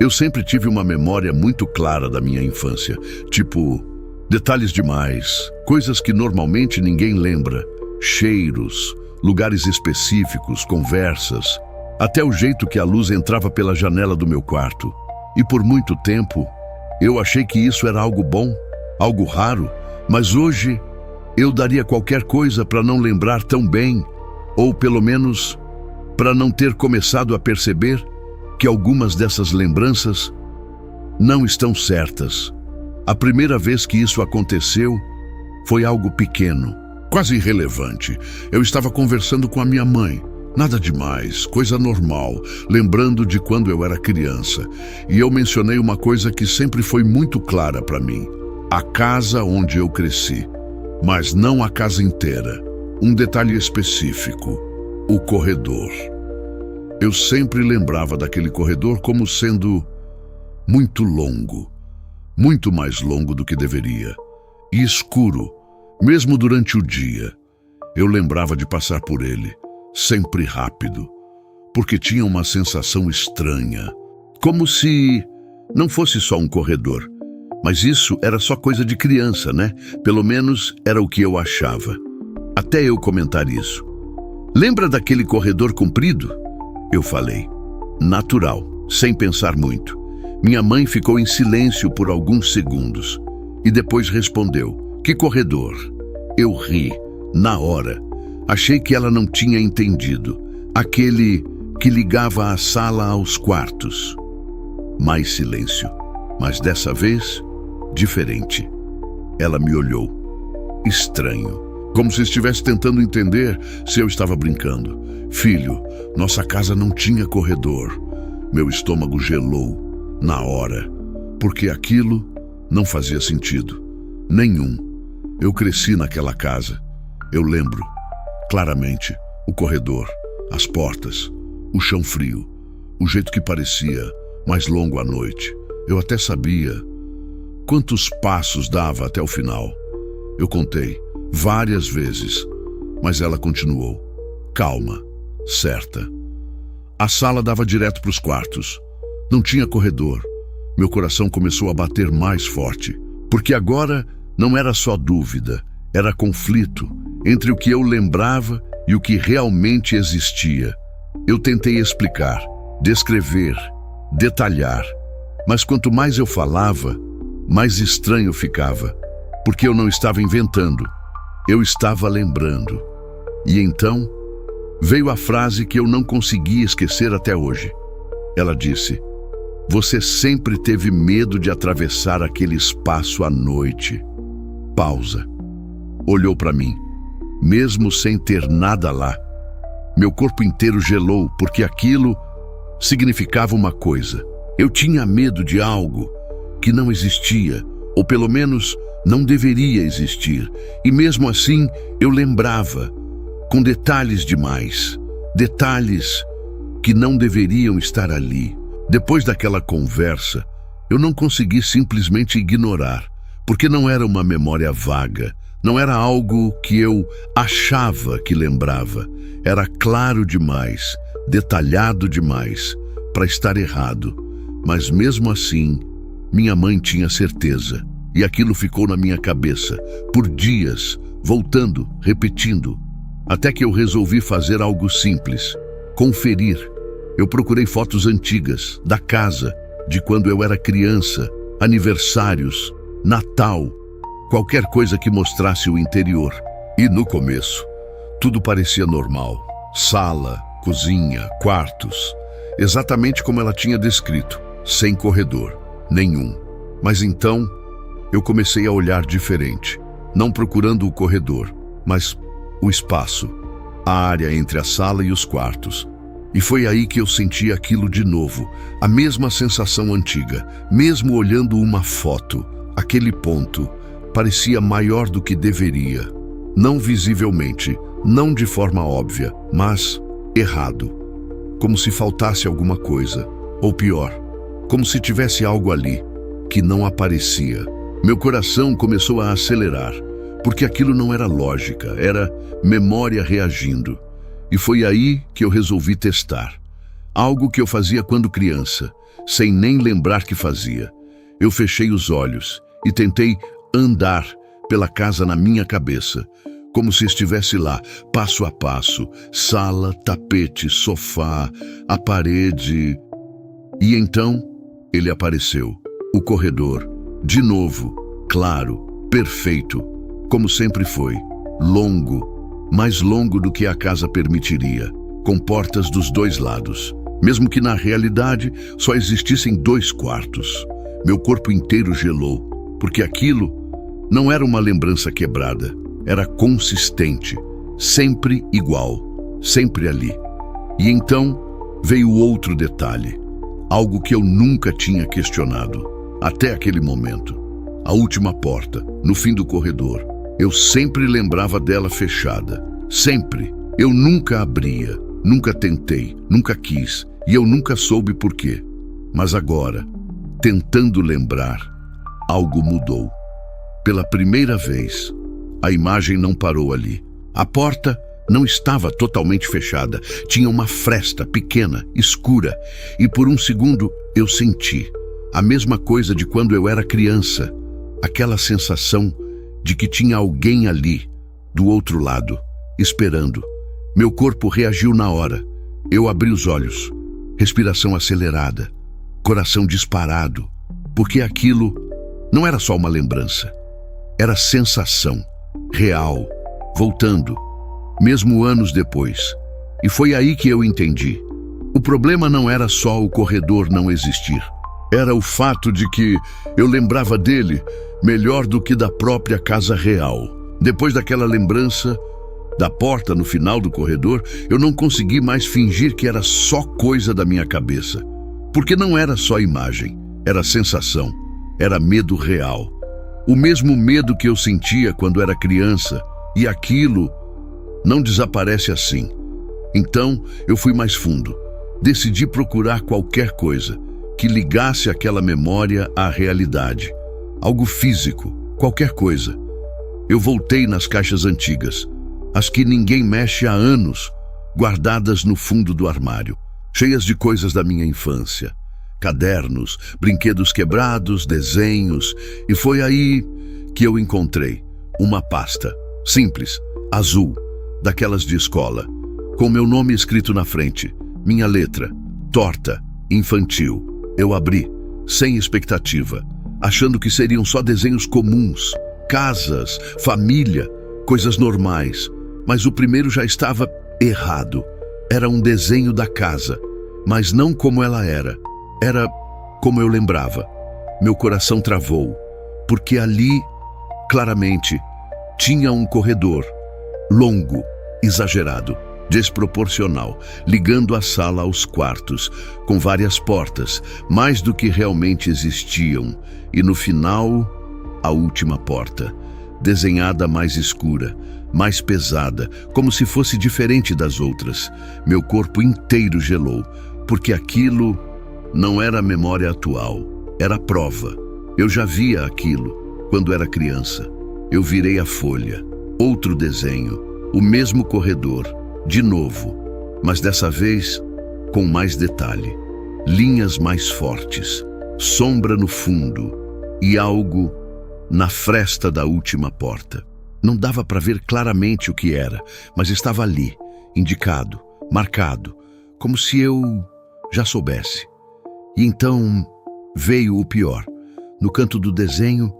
Eu sempre tive uma memória muito clara da minha infância, tipo, detalhes demais, coisas que normalmente ninguém lembra, cheiros, lugares específicos, conversas, até o jeito que a luz entrava pela janela do meu quarto. E por muito tempo, eu achei que isso era algo bom, algo raro, mas hoje eu daria qualquer coisa para não lembrar tão bem, ou pelo menos para não ter começado a perceber que algumas dessas lembranças não estão certas. A primeira vez que isso aconteceu foi algo pequeno, quase irrelevante. Eu estava conversando com a minha mãe. Nada demais, coisa normal, lembrando de quando eu era criança. E eu mencionei uma coisa que sempre foi muito clara para mim: a casa onde eu cresci. Mas não a casa inteira. Um detalhe específico: o corredor. Eu sempre lembrava daquele corredor como sendo muito longo, muito mais longo do que deveria, e escuro, mesmo durante o dia. Eu lembrava de passar por ele, sempre rápido, porque tinha uma sensação estranha, como se não fosse só um corredor. Mas isso era só coisa de criança, né? Pelo menos era o que eu achava. Até eu comentar isso. Lembra daquele corredor comprido? Eu falei. Natural, sem pensar muito. Minha mãe ficou em silêncio por alguns segundos e depois respondeu: que corredor? Eu ri, na hora. Achei que ela não tinha entendido. Aquele que ligava a sala aos quartos. Mais silêncio, mas dessa vez, diferente. Ela me olhou. Estranho. Como se estivesse tentando entender se eu estava brincando. Filho, nossa casa não tinha corredor. Meu estômago gelou, na hora, porque aquilo não fazia sentido. Nenhum. Eu cresci naquela casa. Eu lembro, claramente, o corredor, as portas, o chão frio, o jeito que parecia mais longo à noite. Eu até sabia quantos passos dava até o final. Eu contei várias vezes, mas ela continuou, calma, certa. A sala dava direto para os quartos. Não tinha corredor. Meu coração começou a bater mais forte, porque agora não era só dúvida, era conflito entre o que eu lembrava e o que realmente existia. Eu tentei explicar, descrever, detalhar, mas quanto mais eu falava, mais estranho ficava, porque eu não estava inventando. Eu estava lembrando. E então, veio a frase que eu não conseguia esquecer até hoje. Ela disse: você sempre teve medo de atravessar aquele espaço à noite. Pausa. Olhou para mim, mesmo sem ter nada lá. Meu corpo inteiro gelou, porque aquilo significava uma coisa. Eu tinha medo de algo que não existia, ou pelo menos não deveria existir, e mesmo assim eu lembrava, com detalhes demais, detalhes que não deveriam estar ali. Depois daquela conversa, eu não consegui simplesmente ignorar, porque não era uma memória vaga, não era algo que eu achava que lembrava, era claro demais, detalhado demais, para estar errado. Mas mesmo assim, minha mãe tinha certeza. E aquilo ficou na minha cabeça, por dias, voltando, repetindo, até que eu resolvi fazer algo simples, conferir. Eu procurei fotos antigas, da casa, de quando eu era criança, aniversários, Natal, qualquer coisa que mostrasse o interior. E no começo, tudo parecia normal. Sala, cozinha, quartos, exatamente como ela tinha descrito, sem corredor, nenhum. Mas então, eu comecei a olhar diferente, não procurando o corredor, mas o espaço, a área entre a sala e os quartos. E foi aí que eu senti aquilo de novo, a mesma sensação antiga, mesmo olhando uma foto. Aquele ponto parecia maior do que deveria, não visivelmente, não de forma óbvia, mas errado, como se faltasse alguma coisa, ou pior, como se tivesse algo ali que não aparecia. Meu coração começou a acelerar, porque aquilo não era lógica, era memória reagindo. E foi aí que eu resolvi testar. Algo que eu fazia quando criança, sem nem lembrar que fazia. Eu fechei os olhos e tentei andar pela casa na minha cabeça, como se estivesse lá, passo a passo, sala, tapete, sofá, a parede. E então ele apareceu. O corredor, de novo, claro, perfeito, como sempre foi, longo, mais longo do que a casa permitiria, com portas dos dois lados, mesmo que na realidade só existissem 2 quartos. Meu corpo inteiro gelou, porque aquilo não era uma lembrança quebrada, era consistente, sempre igual, sempre ali. E então veio outro detalhe, algo que eu nunca tinha questionado, até aquele momento. A última porta, no fim do corredor. Eu sempre lembrava dela fechada. Sempre. Eu nunca abria, nunca tentei, nunca quis, e eu nunca soube por quê. Mas agora, tentando lembrar, algo mudou. Pela primeira vez, a imagem não parou ali. A porta não estava totalmente fechada. Tinha uma fresta pequena, escura, e por um segundo eu senti a mesma coisa de quando eu era criança. Aquela sensação de que tinha alguém ali, do outro lado, esperando. Meu corpo reagiu na hora. Eu abri os olhos, respiração acelerada, coração disparado, porque aquilo não era só uma lembrança, era sensação, real, voltando, mesmo anos depois. E foi aí que eu entendi. O problema não era só o corredor não existir. Era o fato de que eu lembrava dele melhor do que da própria casa real. Depois daquela lembrança da porta no final do corredor, eu não consegui mais fingir que era só coisa da minha cabeça. Porque não era só imagem, era sensação, era medo real. O mesmo medo que eu sentia quando era criança, e aquilo não desaparece assim. Então eu fui mais fundo. Decidi procurar qualquer coisa que ligasse aquela memória à realidade. Algo físico, qualquer coisa. Eu voltei nas caixas antigas, as que ninguém mexe há anos, guardadas no fundo do armário, cheias de coisas da minha infância. Cadernos, brinquedos quebrados, desenhos, e foi aí que eu encontrei uma pasta, simples, azul, daquelas de escola, com meu nome escrito na frente, minha letra, torta, infantil. Eu abri, sem expectativa, achando que seriam só desenhos comuns, casas, família, coisas normais. Mas o primeiro já estava errado. Era um desenho da casa, mas não como ela era. Era como eu lembrava. Meu coração travou, porque ali, claramente, tinha um corredor, longo, exagerado, desproporcional, ligando a sala aos quartos, com várias portas, mais do que realmente existiam, e no final, a última porta, desenhada mais escura, mais pesada, como se fosse diferente das outras. Meu corpo inteiro gelou, porque aquilo não era memória atual, era prova. Eu já via aquilo quando era criança. Eu virei a folha, outro desenho, o mesmo corredor, de novo, mas dessa vez com mais detalhe, linhas mais fortes, sombra no fundo e algo na fresta da última porta. Não dava para ver claramente o que era, mas estava ali, indicado, marcado, como se eu já soubesse. E então veio o pior. No canto do desenho,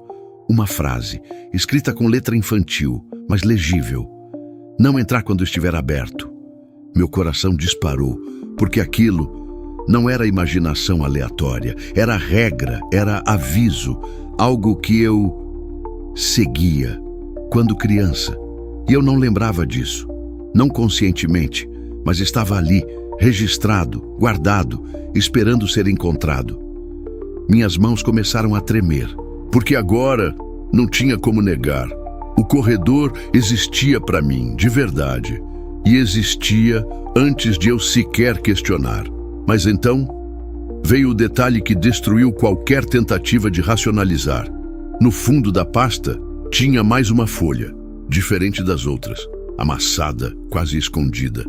uma frase, escrita com letra infantil, mas legível. Não entrar quando estiver aberto. Meu coração disparou, porque aquilo não era imaginação aleatória, era regra, era aviso, algo que eu seguia quando criança. E eu não lembrava disso, não conscientemente, mas estava ali, registrado, guardado, esperando ser encontrado. Minhas mãos começaram a tremer, porque agora não tinha como negar. O corredor existia para mim, de verdade, e existia antes de eu sequer questionar. Mas então veio o detalhe que destruiu qualquer tentativa de racionalizar. No fundo da pasta tinha mais uma folha, diferente das outras, amassada, quase escondida.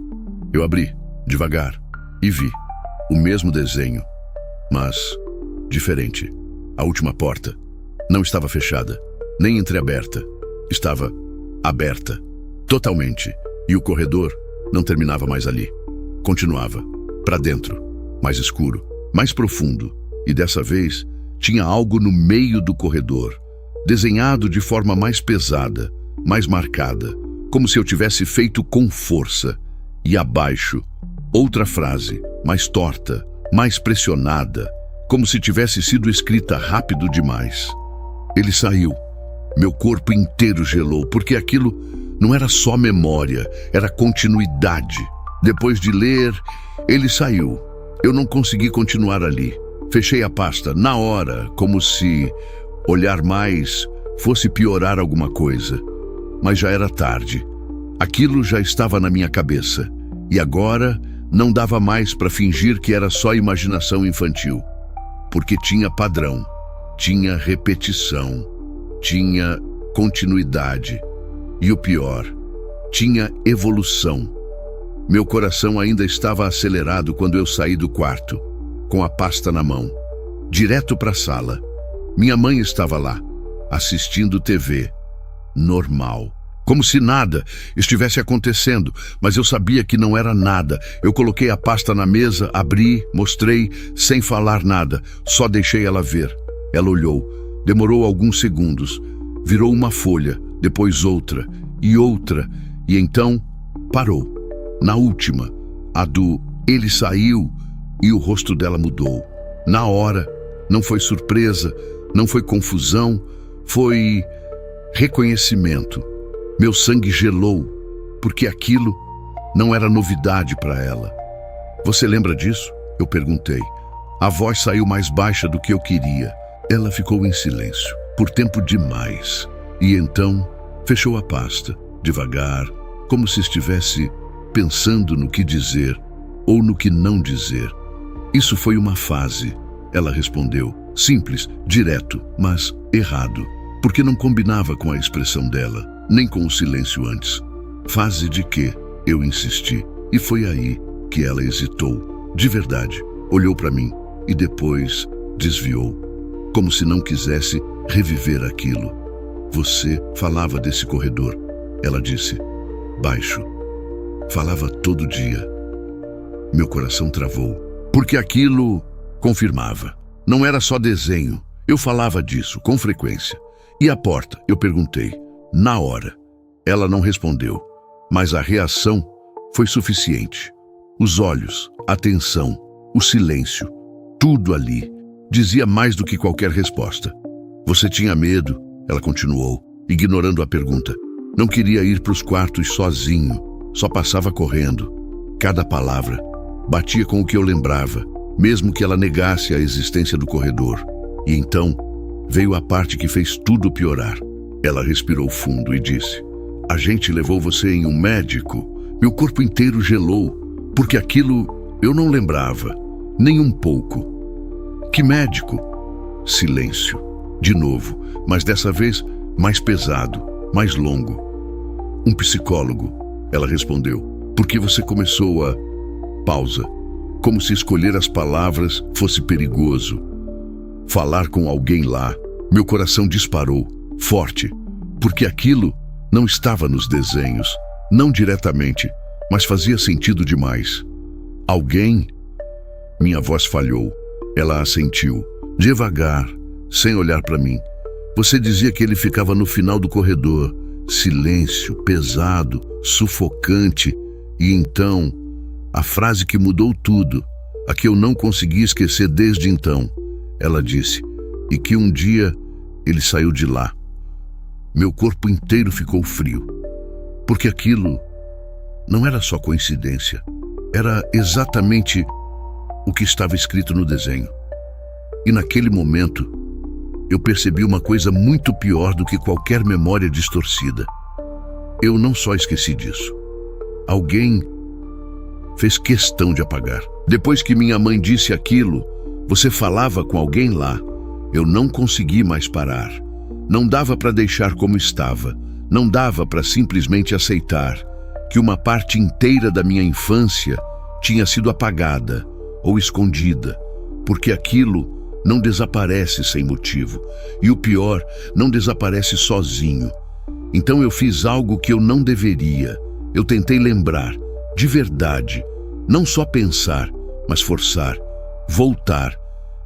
Eu abri, devagar, e vi. O mesmo desenho, mas diferente. A última porta não estava fechada, nem entreaberta. Estava aberta, totalmente. E o corredor não terminava mais ali. Continuava, para dentro, mais escuro, mais profundo. E dessa vez, tinha algo no meio do corredor, desenhado de forma mais pesada, mais marcada, como se eu tivesse feito com força. E abaixo, outra frase, mais torta, mais pressionada, como se tivesse sido escrita rápido demais. Ele saiu. Meu corpo inteiro gelou, porque aquilo não era só memória, era continuidade. Depois de ler, ele saiu. Eu não consegui continuar ali. Fechei a pasta na hora, como se olhar mais fosse piorar alguma coisa. Mas já era tarde. Aquilo já estava na minha cabeça. E agora não dava mais para fingir que era só imaginação infantil. Porque tinha padrão, tinha repetição, tinha continuidade. E o pior, tinha evolução. Meu coração ainda estava acelerado quando eu saí do quarto, com a pasta na mão, direto para a sala. Minha mãe estava lá, assistindo TV, normal. Como se nada estivesse acontecendo, mas eu sabia que não era nada. Eu coloquei a pasta na mesa, abri, mostrei, sem falar nada. Só deixei ela ver. Ela olhou. Demorou alguns segundos. Virou uma folha, depois outra, e então parou. Na última, a do ele saiu, e o rosto dela mudou. Na hora, não foi surpresa, não foi confusão, foi reconhecimento. Meu sangue gelou, porque aquilo não era novidade para ela. Você lembra disso? Eu perguntei. A voz saiu mais baixa do que eu queria. Ela ficou em silêncio, por tempo demais. E então, fechou a pasta, devagar, como se estivesse pensando no que dizer ou no que não dizer. Isso foi uma fase, ela respondeu. Simples, direto, mas errado, porque não combinava com a expressão dela, nem com o silêncio antes. Fase de quê? Eu insisti, e foi aí que ela hesitou. De verdade, olhou para mim e depois desviou, como se não quisesse reviver aquilo. Você falava desse corredor, ela disse, baixo. Falava todo dia. Meu coração travou, porque aquilo confirmava. Não era só desenho, eu falava disso com frequência. E a porta? Eu perguntei. Na hora. Ela não respondeu, mas a reação foi suficiente. Os olhos, a atenção, o silêncio, tudo ali, dizia mais do que qualquer resposta. Você tinha medo? Ela continuou, ignorando a pergunta. Não queria ir para os quartos sozinho, só passava correndo. Cada palavra batia com o que eu lembrava, mesmo que ela negasse a existência do corredor. E então veio a parte que fez tudo piorar. Ela respirou fundo e disse, a gente levou você em um médico. Meu corpo inteiro gelou, porque aquilo eu não lembrava, nem um pouco. Que médico? Silêncio. De novo, mas dessa vez mais pesado, mais longo. Um psicólogo, ela respondeu, porque você começou a... Pausa, como se escolher as palavras fosse perigoso. Falar com alguém lá, meu coração disparou, forte, porque aquilo não estava nos desenhos, não diretamente, mas fazia sentido demais. Alguém? Minha voz falhou. Ela assentiu, devagar, sem olhar para mim. Você dizia que ele ficava no final do corredor, silêncio, pesado, sufocante, e então, a frase que mudou tudo, a que eu não consegui esquecer desde então, ela disse, e que um dia ele saiu de lá. Meu corpo inteiro ficou frio, porque aquilo não era só coincidência, era exatamente o que estava escrito no desenho. E naquele momento, eu percebi uma coisa muito pior do que qualquer memória distorcida. Eu não só esqueci disso. Alguém fez questão de apagar. Depois que minha mãe disse aquilo, você falava com alguém lá. Eu não consegui mais parar. Não dava para deixar como estava. Não dava para simplesmente aceitar que uma parte inteira da minha infância tinha sido apagada, ou escondida, porque aquilo não desaparece sem motivo. E o pior, não desaparece sozinho. Então eu fiz algo que eu não deveria. Eu tentei lembrar, de verdade, não só pensar, mas forçar, voltar,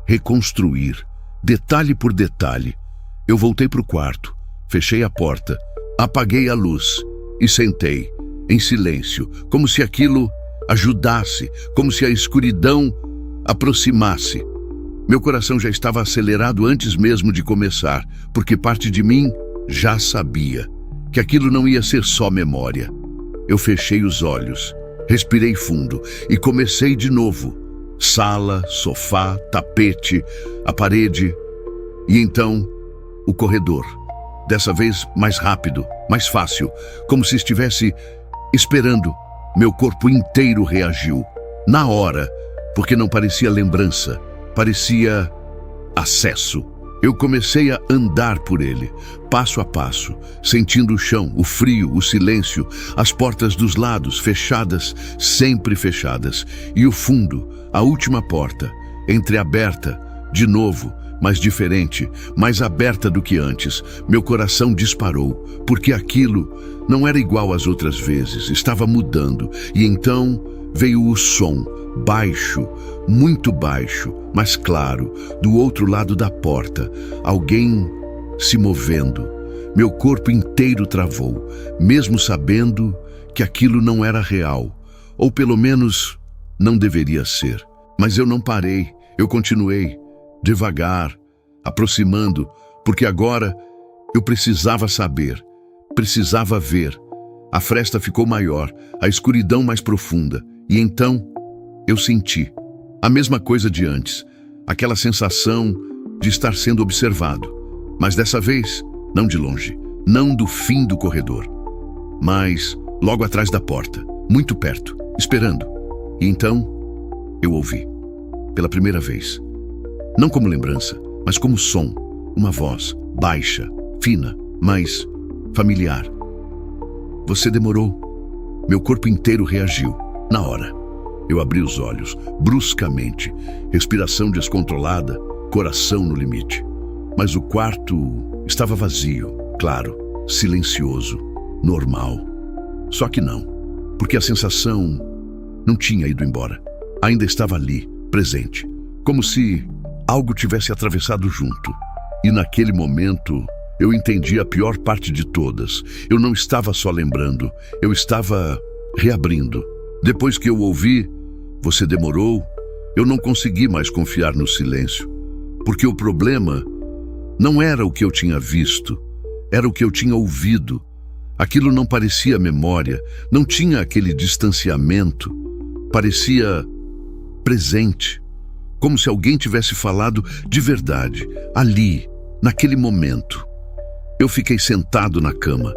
reconstruir, detalhe por detalhe. Eu voltei para o quarto, fechei a porta, apaguei a luz e sentei, em silêncio, como se aquilo ajudasse, como se a escuridão aproximasse. Meu coração já estava acelerado antes mesmo de começar, porque parte de mim já sabia que aquilo não ia ser só memória. Eu fechei os olhos, respirei fundo e comecei de novo. Sala, sofá, tapete, a parede e então o corredor. Dessa vez mais rápido, mais fácil, como se estivesse esperando. Meu corpo inteiro reagiu. Na hora, porque não parecia lembrança, parecia acesso. Eu comecei a andar por ele, passo a passo, sentindo o chão, o frio, o silêncio, as portas dos lados fechadas, sempre fechadas, e o fundo, a última porta, entreaberta, de novo, mas diferente, mais aberta do que antes. Meu coração disparou, porque aquilo não era igual às outras vezes, estava mudando, e então veio o som, baixo, muito baixo, mas claro, do outro lado da porta, alguém se movendo. Meu corpo inteiro travou, mesmo sabendo que aquilo não era real, ou pelo menos não deveria ser. Mas eu não parei, eu continuei, devagar, aproximando, porque agora eu precisava saber, precisava ver. A fresta ficou maior, a escuridão mais profunda, e então eu senti a mesma coisa de antes, aquela sensação de estar sendo observado, mas dessa vez não de longe, não do fim do corredor, mas logo atrás da porta, muito perto, esperando. E então eu ouvi, pela primeira vez, não como lembrança, mas como som, uma voz baixa, fina, mas familiar. Você demorou. Meu corpo inteiro reagiu, na hora. Eu abri os olhos, bruscamente, respiração descontrolada, coração no limite. Mas o quarto estava vazio, claro, silencioso, normal. Só que não, porque a sensação não tinha ido embora. Ainda estava ali, presente, como se algo tivesse atravessado junto. E naquele momento eu entendi a pior parte de todas. Eu não estava só lembrando, eu estava reabrindo. Depois que eu ouvi, você demorou, eu não consegui mais confiar no silêncio. Porque o problema não era o que eu tinha visto, era o que eu tinha ouvido. Aquilo não parecia memória, não tinha aquele distanciamento. Parecia presente, como se alguém tivesse falado de verdade, ali, naquele momento. Eu fiquei sentado na cama,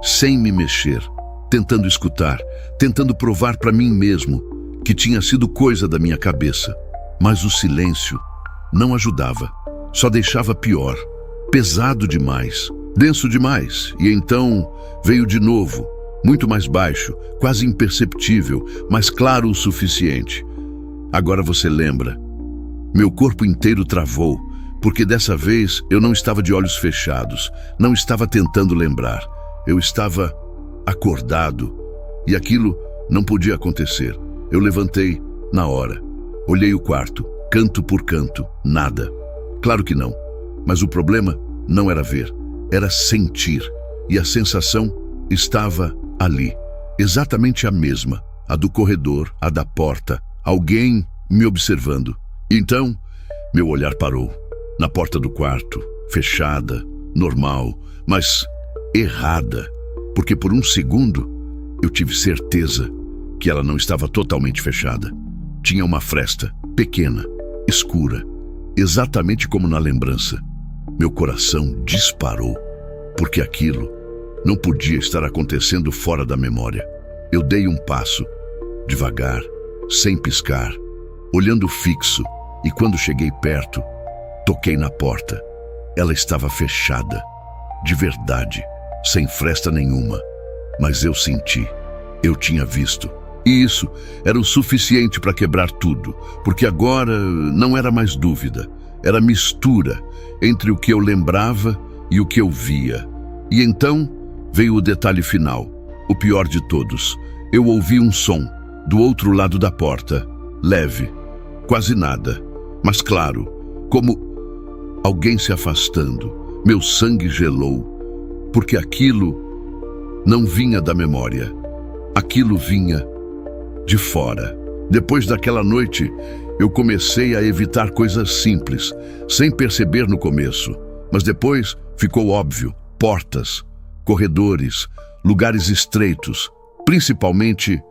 sem me mexer, tentando escutar, tentando provar para mim mesmo que tinha sido coisa da minha cabeça. Mas o silêncio não ajudava, só deixava pior, pesado demais, denso demais. E então veio de novo, muito mais baixo, quase imperceptível, mas claro o suficiente. Agora você lembra. Meu corpo inteiro travou, porque dessa vez eu não estava de olhos fechados, não estava tentando lembrar. Eu estava acordado, e aquilo não podia acontecer. Eu levantei na hora, olhei o quarto, canto por canto, nada. Claro que não, mas o problema não era ver, era sentir, e a sensação estava ali, exatamente a mesma, a do corredor, a da porta, alguém me observando. Então, meu olhar parou, na porta do quarto, fechada, normal, mas errada, porque por um segundo eu tive certeza que ela não estava totalmente fechada. Tinha uma fresta, pequena, escura, exatamente como na lembrança. Meu coração disparou, porque aquilo não podia estar acontecendo fora da memória. Eu dei um passo, devagar, sem piscar, olhando fixo, e quando cheguei perto, toquei na porta. Ela estava fechada, de verdade, sem fresta nenhuma. Mas eu senti, eu tinha visto. E isso era o suficiente para quebrar tudo, porque agora não era mais dúvida, era mistura entre o que eu lembrava e o que eu via. E então veio o detalhe final, o pior de todos. Eu ouvi um som do outro lado da porta, leve, quase nada, mas claro, como alguém se afastando. Meu sangue gelou, porque aquilo não vinha da memória, aquilo vinha de fora. Depois daquela noite, eu comecei a evitar coisas simples, sem perceber no começo, mas depois ficou óbvio: portas, corredores, lugares estreitos, principalmente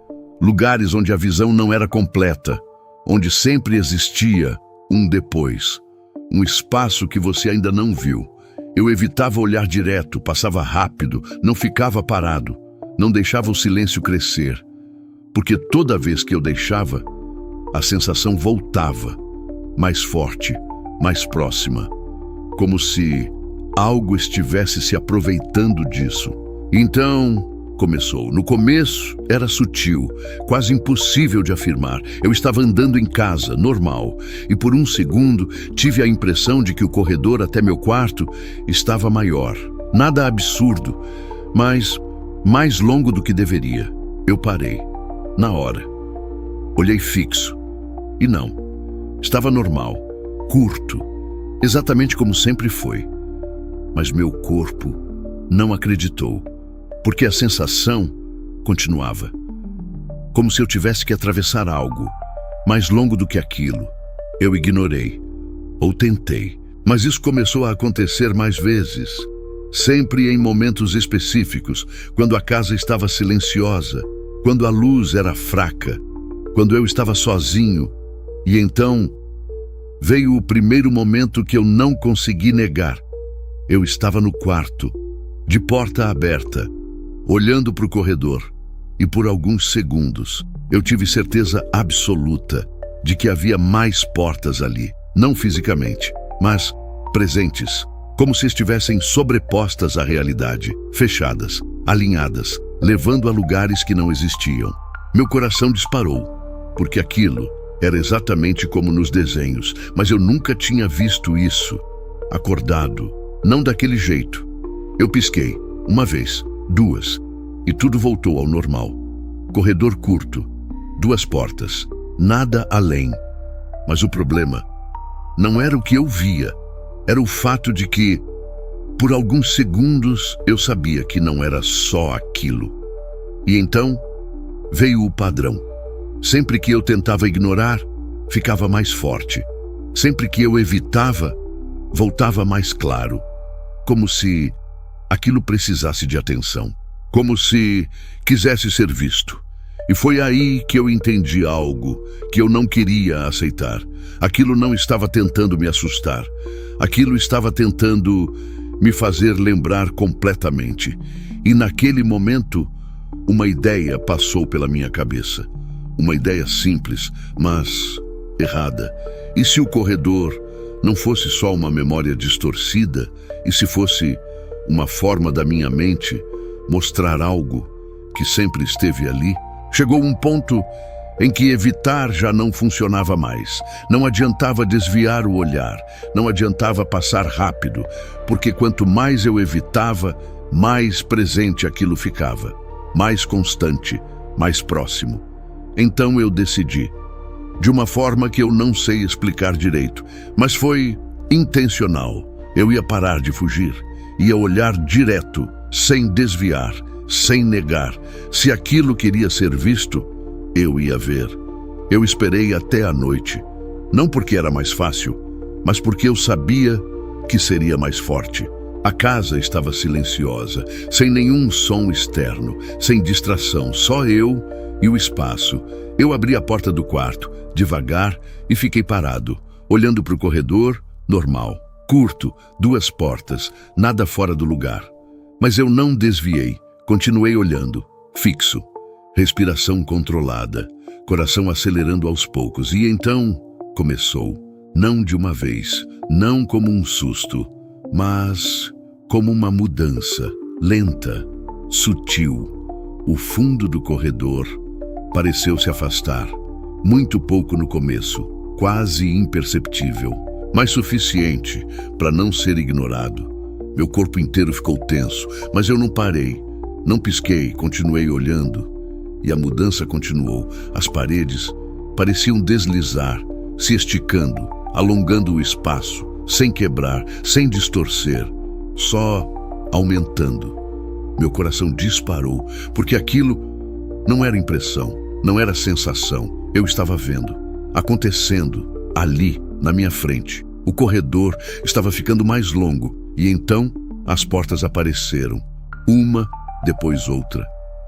lugares onde a visão não era completa, onde sempre existia um depois, um espaço que você ainda não viu. Eu evitava olhar direto, passava rápido, não ficava parado, não deixava o silêncio crescer, porque toda vez que eu deixava, a sensação voltava, mais forte, mais próxima, como se algo estivesse se aproveitando disso. Então, começou. No começo, era sutil, quase impossível de afirmar. Eu estava andando em casa, normal, e por um segundo tive a impressão de que o corredor até meu quarto estava maior. Nada absurdo, mas mais longo do que deveria. Eu parei, na hora. Olhei fixo. E não. Estava normal, curto, exatamente como sempre foi. Mas meu corpo não acreditou, porque a sensação continuava. Como se eu tivesse que atravessar algo mais longo do que aquilo. Eu ignorei, ou tentei, mas isso começou a acontecer mais vezes. Sempre em momentos específicos, quando a casa estava silenciosa, quando a luz era fraca, quando eu estava sozinho. E então veio o primeiro momento que eu não consegui negar. Eu estava no quarto, de porta aberta, olhando para o corredor, e por alguns segundos eu tive certeza absoluta de que havia mais portas ali, não fisicamente, mas presentes, como se estivessem sobrepostas à realidade, fechadas, alinhadas, levando a lugares que não existiam. Meu coração disparou, porque aquilo era exatamente como nos desenhos, mas eu nunca tinha visto isso, acordado, não daquele jeito. Eu pisquei, uma vez, duas, e tudo voltou ao normal. Corredor curto, duas portas, nada além. Mas o problema não era o que eu via, era o fato de que, por alguns segundos, eu sabia que não era só aquilo. E então, veio o padrão. Sempre que eu tentava ignorar, ficava mais forte. Sempre que eu evitava, voltava mais claro. Como se aquilo precisasse de atenção. Como se quisesse ser visto. E foi aí que eu entendi algo que eu não queria aceitar. Aquilo não estava tentando me assustar. Aquilo estava tentando me fazer lembrar completamente. E naquele momento, uma ideia passou pela minha cabeça. Uma ideia simples, mas errada. E se o corredor não fosse só uma memória distorcida, e se fosse uma forma da minha mente mostrar algo que sempre esteve ali? Chegou um ponto em que evitar já não funcionava mais. Não adiantava desviar o olhar, não adiantava passar rápido, porque quanto mais eu evitava, mais presente aquilo ficava, mais constante, mais próximo. Então eu decidi, de uma forma que eu não sei explicar direito, mas foi intencional. Eu ia parar de fugir, ia olhar direto, sem desviar, sem negar. Se aquilo queria ser visto, eu ia ver. Eu esperei até a noite, não porque era mais fácil, mas porque eu sabia que seria mais forte. A casa estava silenciosa, sem nenhum som externo, sem distração, só eu e o espaço. Eu abri a porta do quarto, devagar, e fiquei parado, olhando para o corredor, normal, curto, duas portas, nada fora do lugar. Mas eu não desviei, continuei olhando, fixo. Respiração controlada, coração acelerando aos poucos. E então começou, não de uma vez, não como um susto, mas como uma mudança, lenta, sutil. O fundo do corredor pareceu se afastar. Muito pouco no começo, quase imperceptível, mas suficiente para não ser ignorado. Meu corpo inteiro ficou tenso, mas eu não parei. Não pisquei, continuei olhando. E a mudança continuou. As paredes pareciam deslizar, se esticando, alongando o espaço, sem quebrar, sem distorcer, só aumentando. Meu coração disparou, porque aquilo não era impressão, não era sensação. Eu estava vendo, acontecendo, ali, na minha frente. O corredor estava ficando mais longo, e então as portas apareceram, uma depois outra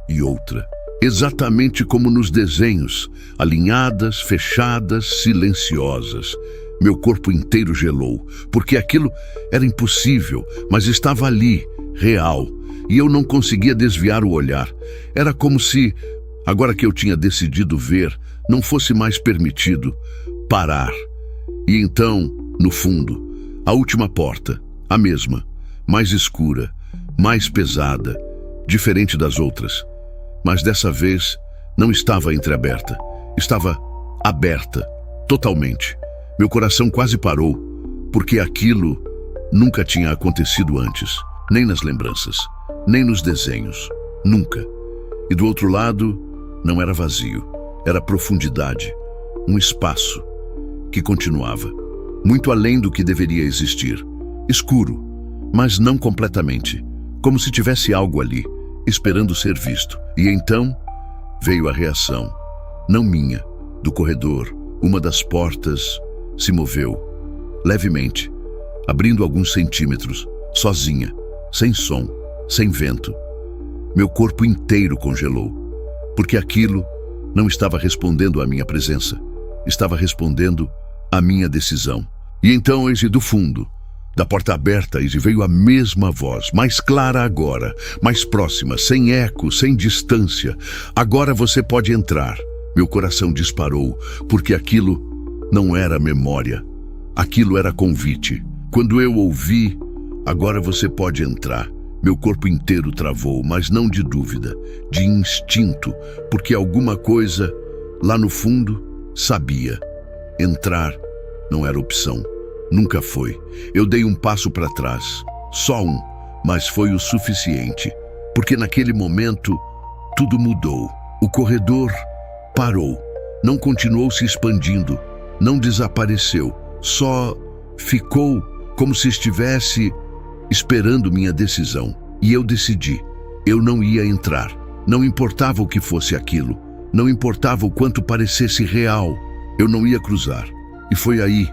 e outra. Exatamente como nos desenhos, alinhadas, fechadas, silenciosas. Meu corpo inteiro gelou, porque aquilo era impossível, mas estava ali, real, e eu não conseguia desviar o olhar. Era como se, agora que eu tinha decidido ver, não fosse mais permitido parar. E então, no fundo, a última porta, a mesma, mais escura, mais pesada, diferente das outras. Mas dessa vez não estava entreaberta, estava aberta, totalmente. Meu coração quase parou, porque aquilo nunca tinha acontecido antes, nem nas lembranças, nem nos desenhos, nunca. E do outro lado, não era vazio, era profundidade, um espaço que continuava, muito além do que deveria existir. Escuro, mas não completamente, como se tivesse algo ali, esperando ser visto. E então veio a reação, não minha, do corredor. Uma das portas se moveu, levemente, abrindo alguns centímetros, sozinha, sem som, sem vento. Meu corpo inteiro congelou, porque aquilo não estava respondendo à minha presença, estava respondendo à minha decisão. E então, eis do fundo, da porta aberta, e veio a mesma voz, mais clara agora, mais próxima, sem eco, sem distância. Agora você pode entrar. Meu coração disparou, porque aquilo não era memória. Aquilo era convite. Quando eu ouvi, agora você pode entrar, meu corpo inteiro travou, mas não de dúvida, de instinto, porque alguma coisa, lá no fundo, sabia. Entrar não era opção. Nunca foi. Eu dei um passo para trás, só um, mas foi o suficiente, porque naquele momento tudo mudou. O corredor parou, não continuou se expandindo, não desapareceu, só ficou como se estivesse esperando minha decisão. E eu decidi, eu não ia entrar, não importava o que fosse aquilo, não importava o quanto parecesse real, eu não ia cruzar. E foi aí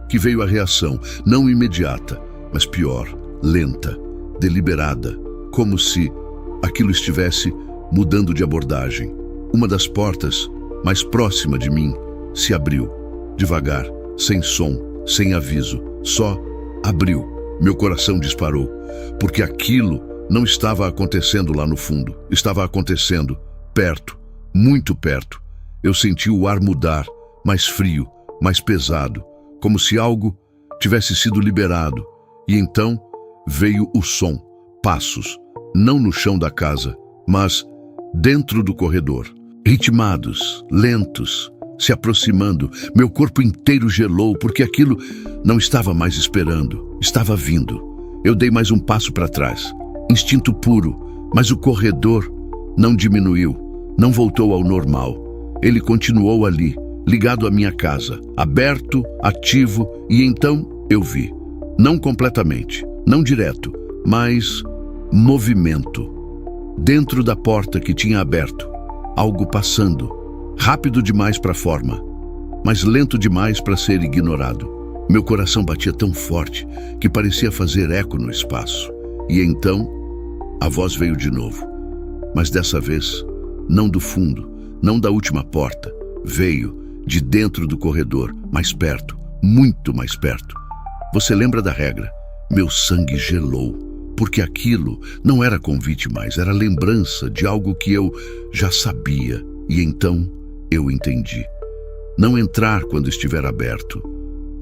que veio a reação, não imediata, mas pior, lenta, deliberada, como se aquilo estivesse mudando de abordagem. Uma das portas, mais próxima de mim, se abriu, devagar, sem som, sem aviso, só abriu. Meu coração disparou, porque aquilo não estava acontecendo lá no fundo, estava acontecendo perto, muito perto. Eu senti o ar mudar, mais frio, mais pesado, como se algo tivesse sido liberado. E então veio o som, passos, não no chão da casa, mas dentro do corredor. Ritmados, lentos, se aproximando. Meu corpo inteiro gelou, porque aquilo não estava mais esperando, estava vindo. Eu dei mais um passo para trás, instinto puro, mas o corredor não diminuiu, não voltou ao normal. Ele continuou ali, ligado à minha casa, aberto, ativo, e então eu vi. Não completamente, não direto, mas movimento. Dentro da porta que tinha aberto, algo passando, rápido demais para a forma, mas lento demais para ser ignorado. Meu coração batia tão forte que parecia fazer eco no espaço. E então, a voz veio de novo. Mas dessa vez, não do fundo, não da última porta. Veio de dentro do corredor, mais perto, muito mais perto. Você lembra da regra? Meu sangue gelou, porque aquilo não era convite mais, era lembrança de algo que eu já sabia. E então eu entendi. Não entrar quando estiver aberto.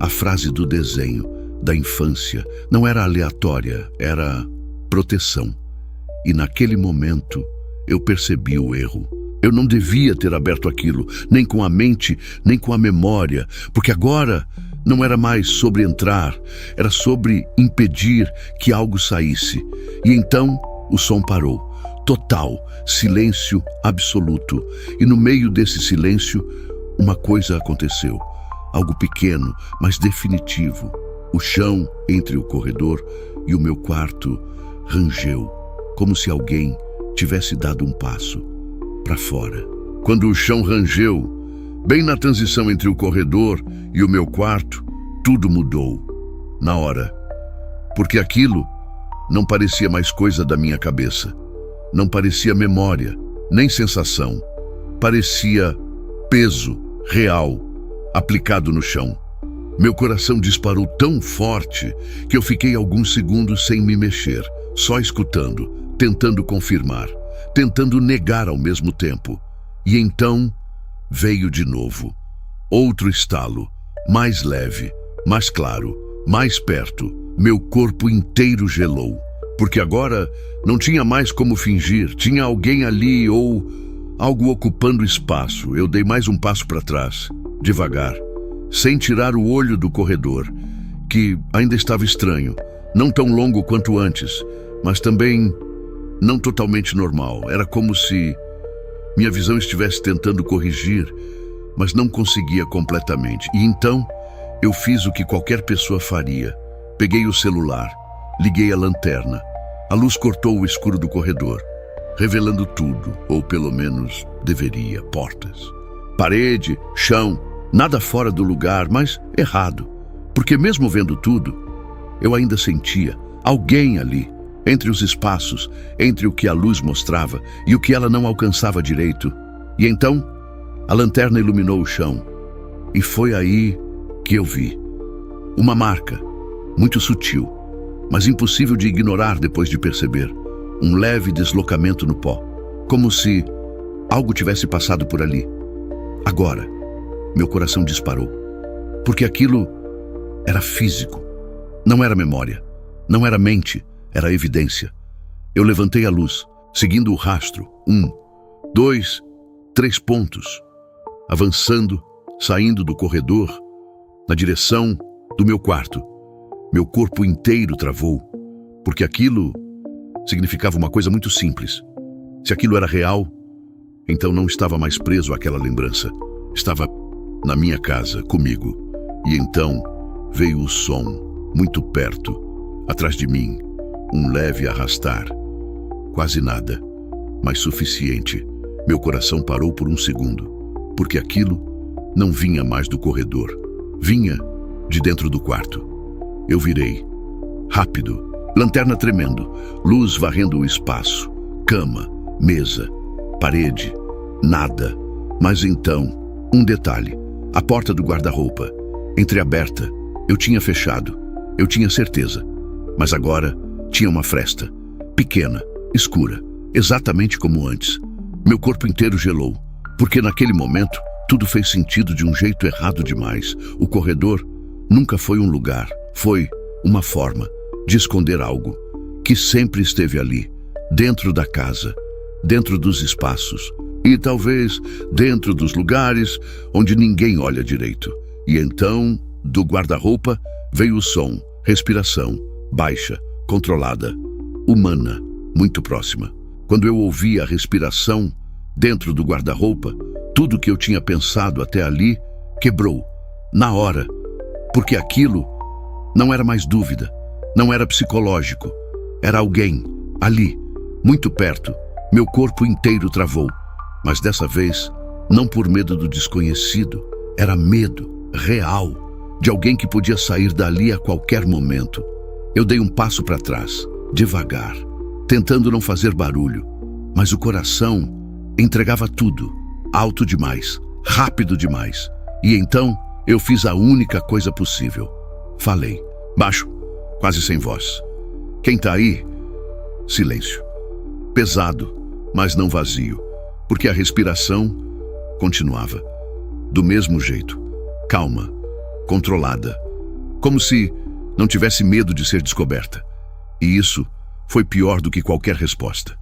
A frase do desenho, da infância, não era aleatória, era proteção. E naquele momento eu percebi o erro. Eu não devia ter aberto aquilo, nem com a mente, nem com a memória, porque agora não era mais sobre entrar, era sobre impedir que algo saísse. E então o som parou. Total, silêncio absoluto. E no meio desse silêncio, uma coisa aconteceu. Algo pequeno, mas definitivo. O chão entre o corredor e o meu quarto rangeu, como se alguém tivesse dado um passo para fora. Quando o chão rangeu, bem na transição entre o corredor e o meu quarto, tudo mudou. Na hora. Porque aquilo não parecia mais coisa da minha cabeça. Não parecia memória, nem sensação. Parecia peso real aplicado no chão. Meu coração disparou tão forte que eu fiquei alguns segundos sem me mexer, só escutando, tentando confirmar, tentando negar ao mesmo tempo. E então veio de novo. Outro estalo, mais leve, mais claro, mais perto. Meu corpo inteiro gelou. Porque agora não tinha mais como fingir, tinha alguém ali ou algo ocupando espaço. Eu dei mais um passo para trás, devagar, sem tirar o olho do corredor, que ainda estava estranho, não tão longo quanto antes, mas também não totalmente normal. Era como se minha visão estivesse tentando corrigir, mas não conseguia completamente. E então eu fiz o que qualquer pessoa faria. Peguei o celular, liguei a lanterna. A luz cortou o escuro do corredor, revelando tudo, ou pelo menos deveria, portas. Parede, chão, nada fora do lugar, mas errado. Porque mesmo vendo tudo, eu ainda sentia alguém ali, entre os espaços, entre o que a luz mostrava e o que ela não alcançava direito. E então, a lanterna iluminou o chão. E foi aí que eu vi uma marca, muito sutil, mas impossível de ignorar depois de perceber. Um leve deslocamento no pó, como se algo tivesse passado por ali. Agora, meu coração disparou, porque aquilo era físico. Não era memória, não era mente, era evidência. Eu levantei a luz, seguindo o rastro. 1, 2, 3 pontos. Avançando, saindo do corredor, na direção do meu quarto. Meu corpo inteiro travou, porque aquilo significava uma coisa muito simples. Se aquilo era real, então não estava mais preso àquela lembrança. Estava na minha casa, comigo. E então veio o som, muito perto, atrás de mim, um leve arrastar. Quase nada, mas suficiente. Meu coração parou por um segundo, porque aquilo não vinha mais do corredor. Vinha de dentro do quarto. Eu virei. Rápido. Lanterna tremendo. Luz varrendo o espaço. Cama, mesa, parede. Nada. Mas então, um detalhe. A porta do guarda-roupa, entreaberta. Eu tinha fechado. Eu tinha certeza. Mas agora tinha uma fresta. Pequena, escura. Exatamente como antes. Meu corpo inteiro gelou. Porque naquele momento, tudo fez sentido de um jeito errado demais. O corredor nunca foi um lugar. Foi uma forma de esconder algo que sempre esteve ali, dentro da casa, dentro dos espaços e talvez dentro dos lugares onde ninguém olha direito. E então, do guarda-roupa, veio o som, respiração, baixa, controlada, humana, muito próxima. Quando eu ouvi a respiração dentro do guarda-roupa, tudo que eu tinha pensado até ali quebrou, na hora, porque aquilo não era mais dúvida, não era psicológico. Era alguém, ali, muito perto. Meu corpo inteiro travou. Mas dessa vez, não por medo do desconhecido. Era medo, real, de alguém que podia sair dali a qualquer momento. Eu dei um passo para trás, devagar, tentando não fazer barulho. Mas o coração entregava tudo, alto demais, rápido demais. E então, eu fiz a única coisa possível. Falei, baixo, quase sem voz. Quem tá aí? Silêncio. Pesado, mas não vazio, porque a respiração continuava. Do mesmo jeito, calma, controlada, como se não tivesse medo de ser descoberta. E isso foi pior do que qualquer resposta.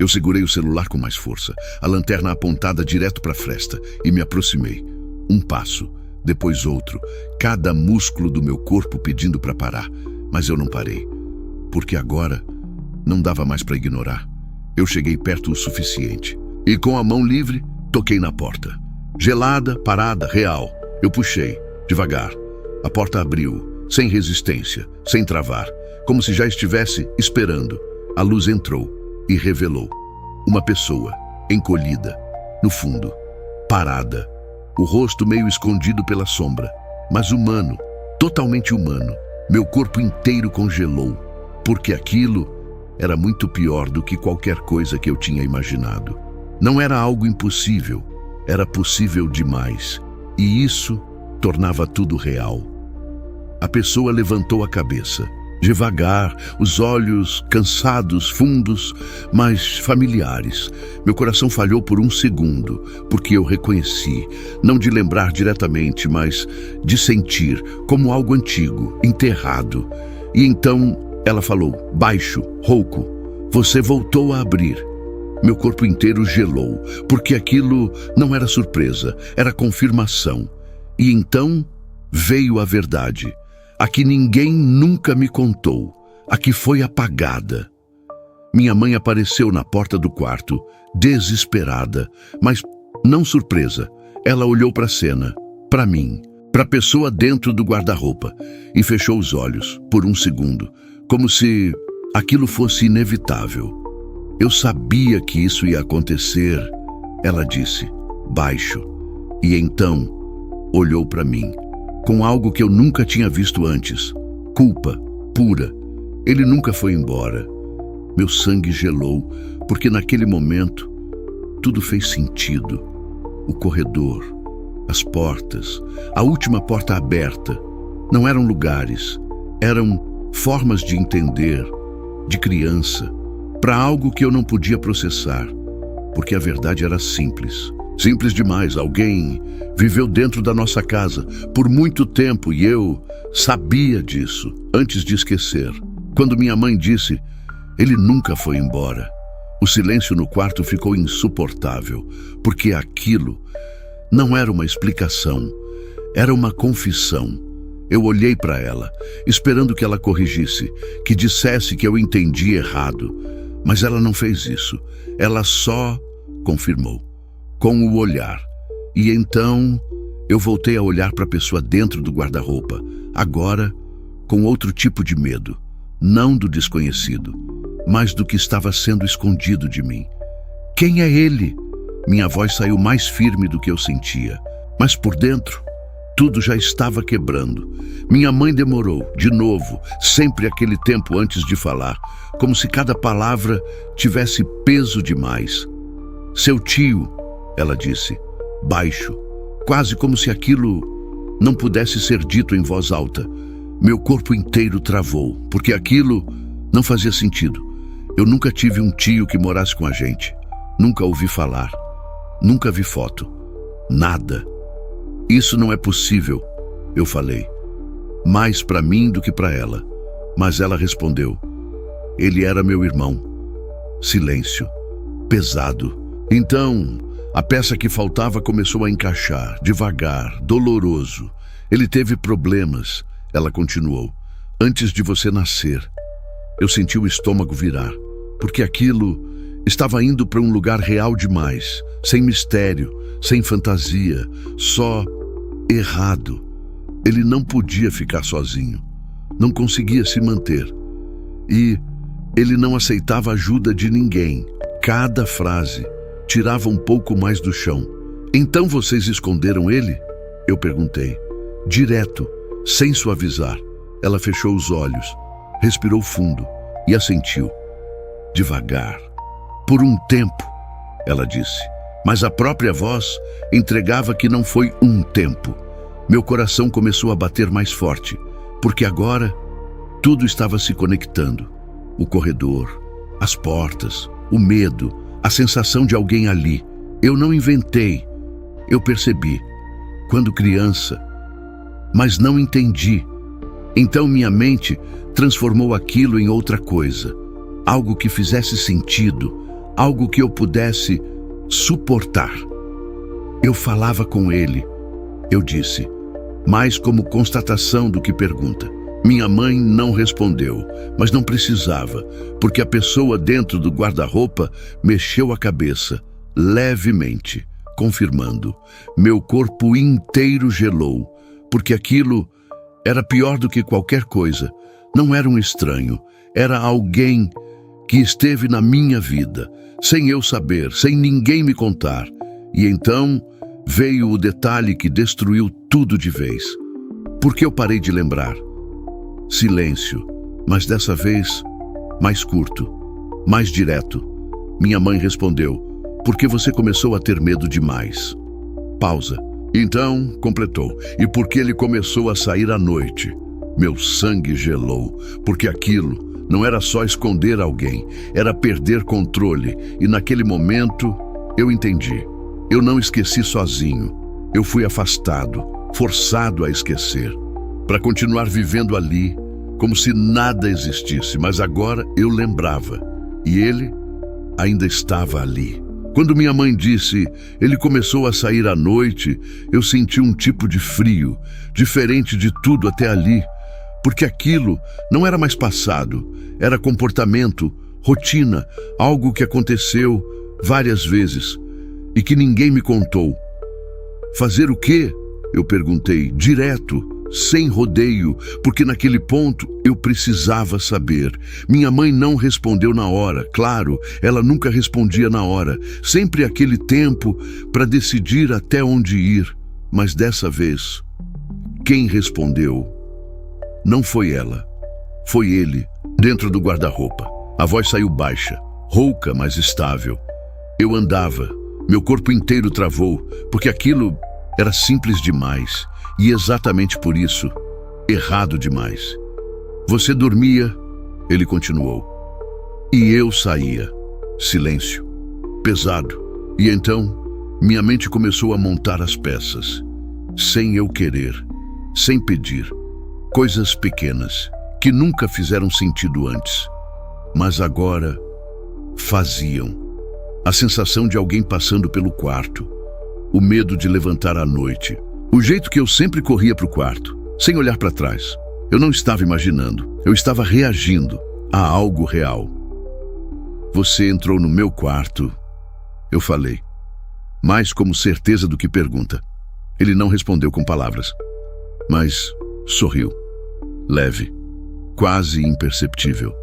Eu segurei o celular com mais força, a lanterna apontada direto para a fresta, e me aproximei. Um passo, depois outro, cada músculo do meu corpo pedindo para parar. Mas eu não parei, porque agora não dava mais para ignorar. Eu cheguei perto o suficiente. E com a mão livre, toquei na porta. Gelada, parada, real. Eu puxei, devagar. A porta abriu, sem resistência, sem travar, como se já estivesse esperando. A luz entrou e revelou uma pessoa, encolhida, no fundo, parada, o rosto meio escondido pela sombra, mas humano, totalmente humano. Meu corpo inteiro congelou, porque aquilo era muito pior do que qualquer coisa que eu tinha imaginado. Não era algo impossível, era possível demais, e isso tornava tudo real. A pessoa levantou a cabeça, devagar, os olhos cansados, fundos, mas familiares. Meu coração falhou por um segundo, porque eu reconheci, não de lembrar diretamente, mas de sentir, como algo antigo, enterrado. E então ela falou, baixo, rouco, você voltou a abrir. Meu corpo inteiro gelou, porque aquilo não era surpresa, era confirmação. E então veio a verdade. A que ninguém nunca me contou, a que foi apagada. Minha mãe apareceu na porta do quarto, desesperada, mas não surpresa. Ela olhou para a cena, para mim, para a pessoa dentro do guarda-roupa e fechou os olhos por um segundo, como se aquilo fosse inevitável. Eu sabia que isso ia acontecer, ela disse, baixo, e então olhou para mim. Com algo que eu nunca tinha visto antes. Culpa, pura. Ele nunca foi embora. Meu sangue gelou, porque naquele momento tudo fez sentido. O corredor, as portas, a última porta aberta, não eram lugares, eram formas de entender, de criança, para algo que eu não podia processar, porque a verdade era simples. Simples demais, alguém viveu dentro da nossa casa por muito tempo e eu sabia disso antes de esquecer. Quando minha mãe disse, ele nunca foi embora. O silêncio no quarto ficou insuportável, porque aquilo não era uma explicação, era uma confissão. Eu olhei para ela, esperando que ela corrigisse, que dissesse que eu entendi errado, mas ela não fez isso. Ela só confirmou. Com o olhar. E então eu voltei a olhar para a pessoa dentro do guarda-roupa, agora com outro tipo de medo, não do desconhecido, mas do que estava sendo escondido de mim. Quem é ele? Minha voz saiu mais firme do que eu sentia, mas por dentro tudo já estava quebrando. Minha mãe demorou, de novo, sempre aquele tempo antes de falar, como se cada palavra tivesse peso demais. Seu tio, ela disse, baixo, quase como se aquilo não pudesse ser dito em voz alta. Meu corpo inteiro travou, porque aquilo não fazia sentido. Eu nunca tive um tio que morasse com a gente. Nunca ouvi falar. Nunca vi foto. Nada. Isso não é possível, eu falei. Mais para mim do que para ela. Mas ela respondeu. Ele era meu irmão. Silêncio. Pesado. Então, a peça que faltava começou a encaixar, devagar, doloroso. Ele teve problemas, ela continuou, antes de você nascer. Eu senti o estômago virar, porque aquilo estava indo para um lugar real demais, sem mistério, sem fantasia, só errado. Ele não podia ficar sozinho, não conseguia se manter. E ele não aceitava ajuda de ninguém. Cada frase tirava um pouco mais do chão. Então vocês esconderam ele? Eu perguntei. Direto, sem suavizar. Ela fechou os olhos, respirou fundo e assentiu. Devagar. Por um tempo, ela disse. Mas a própria voz entregava que não foi um tempo. Meu coração começou a bater mais forte, porque agora tudo estava se conectando. O corredor, as portas, o medo, a sensação de alguém ali. Eu não inventei. Eu percebi, quando criança, mas não entendi. Então minha mente transformou aquilo em outra coisa. Algo que fizesse sentido, algo que eu pudesse suportar. Eu falava com ele, eu disse, mais como constatação do que pergunta. Minha mãe não respondeu, mas não precisava, porque a pessoa dentro do guarda-roupa mexeu a cabeça, levemente, confirmando. Meu corpo inteiro gelou, porque aquilo era pior do que qualquer coisa. Não era um estranho, era alguém que esteve na minha vida, sem eu saber, sem ninguém me contar. E então veio o detalhe que destruiu tudo de vez. Porque eu parei de lembrar. Silêncio, mas dessa vez mais curto, mais direto. Minha mãe respondeu, porque você começou a ter medo demais. Pausa. Então, completou, e porque ele começou a sair à noite. Meu sangue gelou, porque aquilo não era só esconder alguém, era perder controle. E naquele momento, eu entendi. Eu não esqueci sozinho. Eu fui afastado, forçado a esquecer, para continuar vivendo ali, como se nada existisse. Mas agora eu lembrava, e ele ainda estava ali. Quando minha mãe disse, ele começou a sair à noite, eu senti um tipo de frio, diferente de tudo até ali, porque aquilo não era mais passado, era comportamento, rotina, algo que aconteceu várias vezes e que ninguém me contou. Fazer o quê? Eu perguntei, direto, sem rodeio, porque naquele ponto eu precisava saber. Minha mãe não respondeu na hora, claro, ela nunca respondia na hora, sempre aquele tempo para decidir até onde ir. Mas dessa vez, quem respondeu não foi ela, foi ele, dentro do guarda-roupa. A voz saiu baixa, rouca, mas estável. Eu andava, meu corpo inteiro travou, porque aquilo era simples demais. E exatamente por isso, errado demais. Você dormia, ele continuou. E eu saía. Silêncio. Pesado. E então, minha mente começou a montar as peças. Sem eu querer. Sem pedir. Coisas pequenas, que nunca fizeram sentido antes. Mas agora, faziam. A sensação de alguém passando pelo quarto. O medo de levantar à noite. O jeito que eu sempre corria para o quarto, sem olhar para trás. Eu não estava imaginando, eu estava reagindo a algo real. Você entrou no meu quarto, eu falei, mais como certeza do que pergunta. Ele não respondeu com palavras, mas sorriu, leve, quase imperceptível.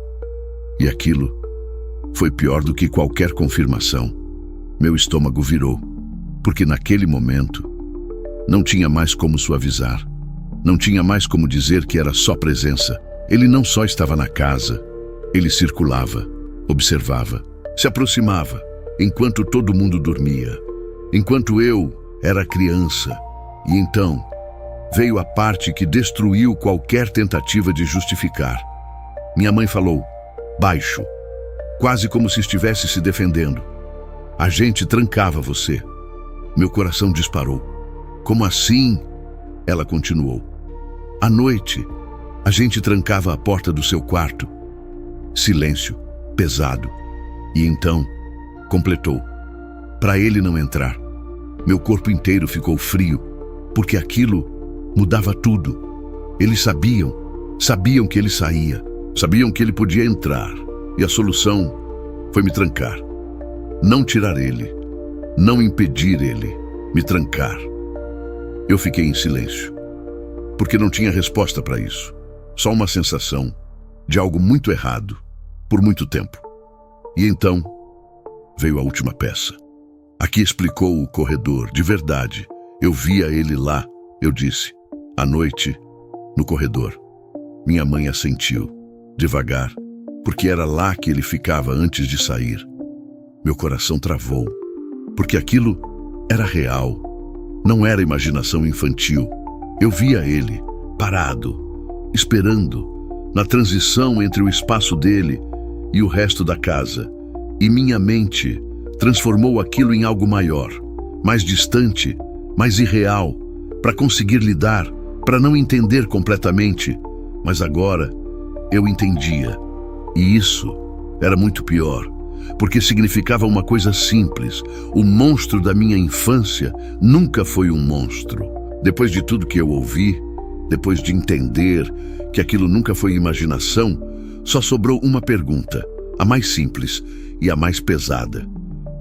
E aquilo foi pior do que qualquer confirmação. Meu estômago virou, porque naquele momento não tinha mais como suavizar. Não tinha mais como dizer que era só presença. Ele não só estava na casa, ele circulava, observava, se aproximava, enquanto todo mundo dormia, enquanto eu era criança. E então veio a parte que destruiu qualquer tentativa de justificar. Minha mãe falou, baixo, quase como se estivesse se defendendo. A gente trancava você. Meu coração disparou. Como assim? Ela continuou. À noite, a gente trancava a porta do seu quarto. Silêncio, pesado. E então, completou. Para ele não entrar. Meu corpo inteiro ficou frio, porque aquilo mudava tudo. Eles sabiam que ele saía, sabiam que ele podia entrar. E a solução foi me trancar. Não tirar ele, não impedir ele, me trancar. Eu fiquei em silêncio, porque não tinha resposta para isso. Só uma sensação de algo muito errado, por muito tempo. E então, veio a última peça. Aqui explicou o corredor, de verdade. Eu via ele lá, eu disse, à noite, no corredor. Minha mãe assentiu, devagar, porque era lá que ele ficava antes de sair. Meu coração travou, porque aquilo era real. Não era imaginação infantil. Eu via ele, parado, esperando, na transição entre o espaço dele e o resto da casa. E minha mente transformou aquilo em algo maior, mais distante, mais irreal, para conseguir lidar, para não entender completamente. Mas agora eu entendia. E isso era muito pior, porque significava uma coisa simples. O monstro da minha infância nunca foi um monstro. Depois de tudo que eu ouvi, depois de entender que aquilo nunca foi imaginação, só sobrou uma pergunta, a mais simples e a mais pesada.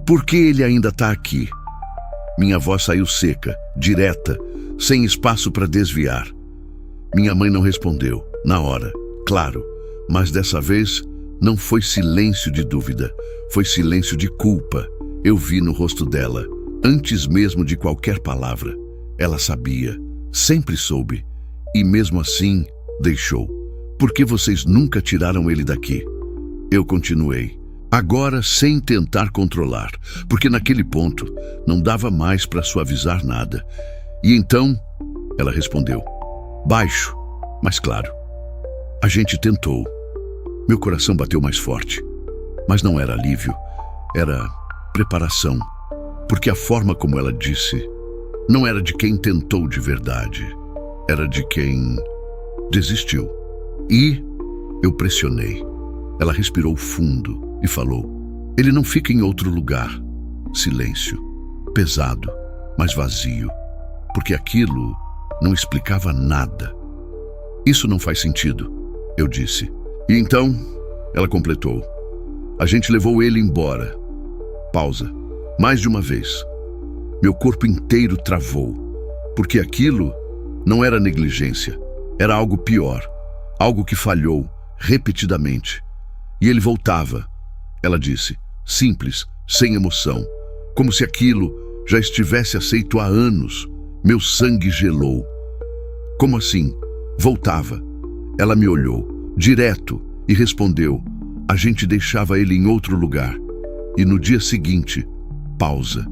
Por que ele ainda está aqui? Minha voz saiu seca, direta, sem espaço para desviar. Minha mãe não respondeu, na hora, claro, mas dessa vez não foi silêncio de dúvida, foi silêncio de culpa. Eu vi no rosto dela, antes mesmo de qualquer palavra. Ela sabia, sempre soube, e mesmo assim deixou. Por que vocês nunca tiraram ele daqui? Eu continuei, agora sem tentar controlar, porque naquele ponto não dava mais para suavizar nada. E então, ela respondeu, baixo, mas claro. A gente tentou. Meu coração bateu mais forte, mas não era alívio, era preparação, porque a forma como ela disse não era de quem tentou de verdade, era de quem desistiu. E eu pressionei. Ela respirou fundo e falou, ele não fica em outro lugar. Silêncio, pesado, mas vazio, porque aquilo não explicava nada. Isso não faz sentido, eu disse. E então, ela completou, a gente levou ele embora. Pausa, mais de uma vez. Meu corpo inteiro travou, porque aquilo não era negligência, era algo pior, algo que falhou repetidamente. E ele voltava, ela disse, simples, sem emoção, como se aquilo já estivesse aceito há anos. Meu sangue gelou. Como assim? Voltava. Ela me olhou, direto, e respondeu, a gente deixava ele em outro lugar. E no dia seguinte, pausa,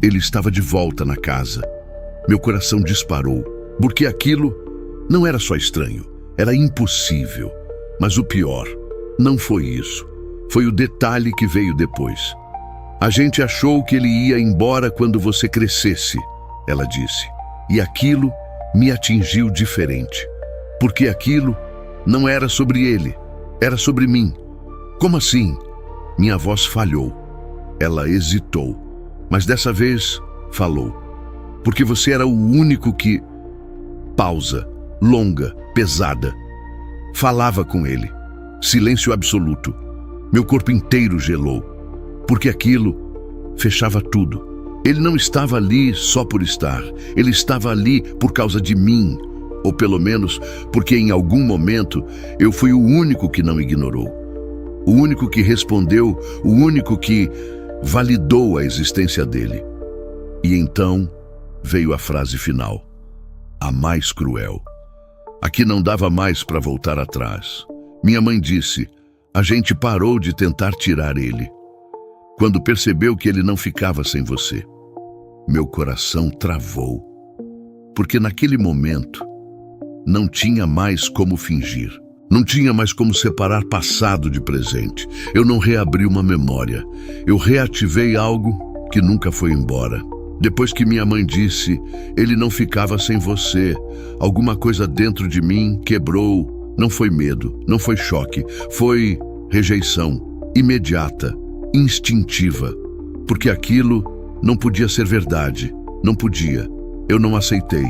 ele estava de volta na casa. Meu coração disparou, porque aquilo não era só estranho, era impossível. Mas o pior não foi isso, foi o detalhe que veio depois. A gente achou que ele ia embora quando você crescesse, ela disse. E aquilo me atingiu diferente, porque aquilo não era sobre ele, era sobre mim. Como assim? Minha voz falhou. Ela hesitou, mas dessa vez falou. Porque você era o único que... Pausa, longa, pesada. Falava com ele. Silêncio absoluto. Meu corpo inteiro gelou, porque aquilo fechava tudo. Ele não estava ali só por estar. Ele estava ali por causa de mim, ou pelo menos porque em algum momento eu fui o único que não ignorou. O único que respondeu, o único que validou a existência dele. E então veio a frase final, a mais cruel. Aqui não dava mais para voltar atrás. Minha mãe disse, a gente parou de tentar tirar ele, quando percebeu que ele não ficava sem você. Meu coração travou, porque naquele momento não tinha mais como fingir. Não tinha mais como separar passado de presente. Eu não reabri uma memória. Eu reativei algo que nunca foi embora. Depois que minha mãe disse, ele não ficava sem você, alguma coisa dentro de mim quebrou. Não foi medo, não foi choque, foi rejeição, imediata, instintiva. Porque aquilo não podia ser verdade, não podia. Eu não aceitei,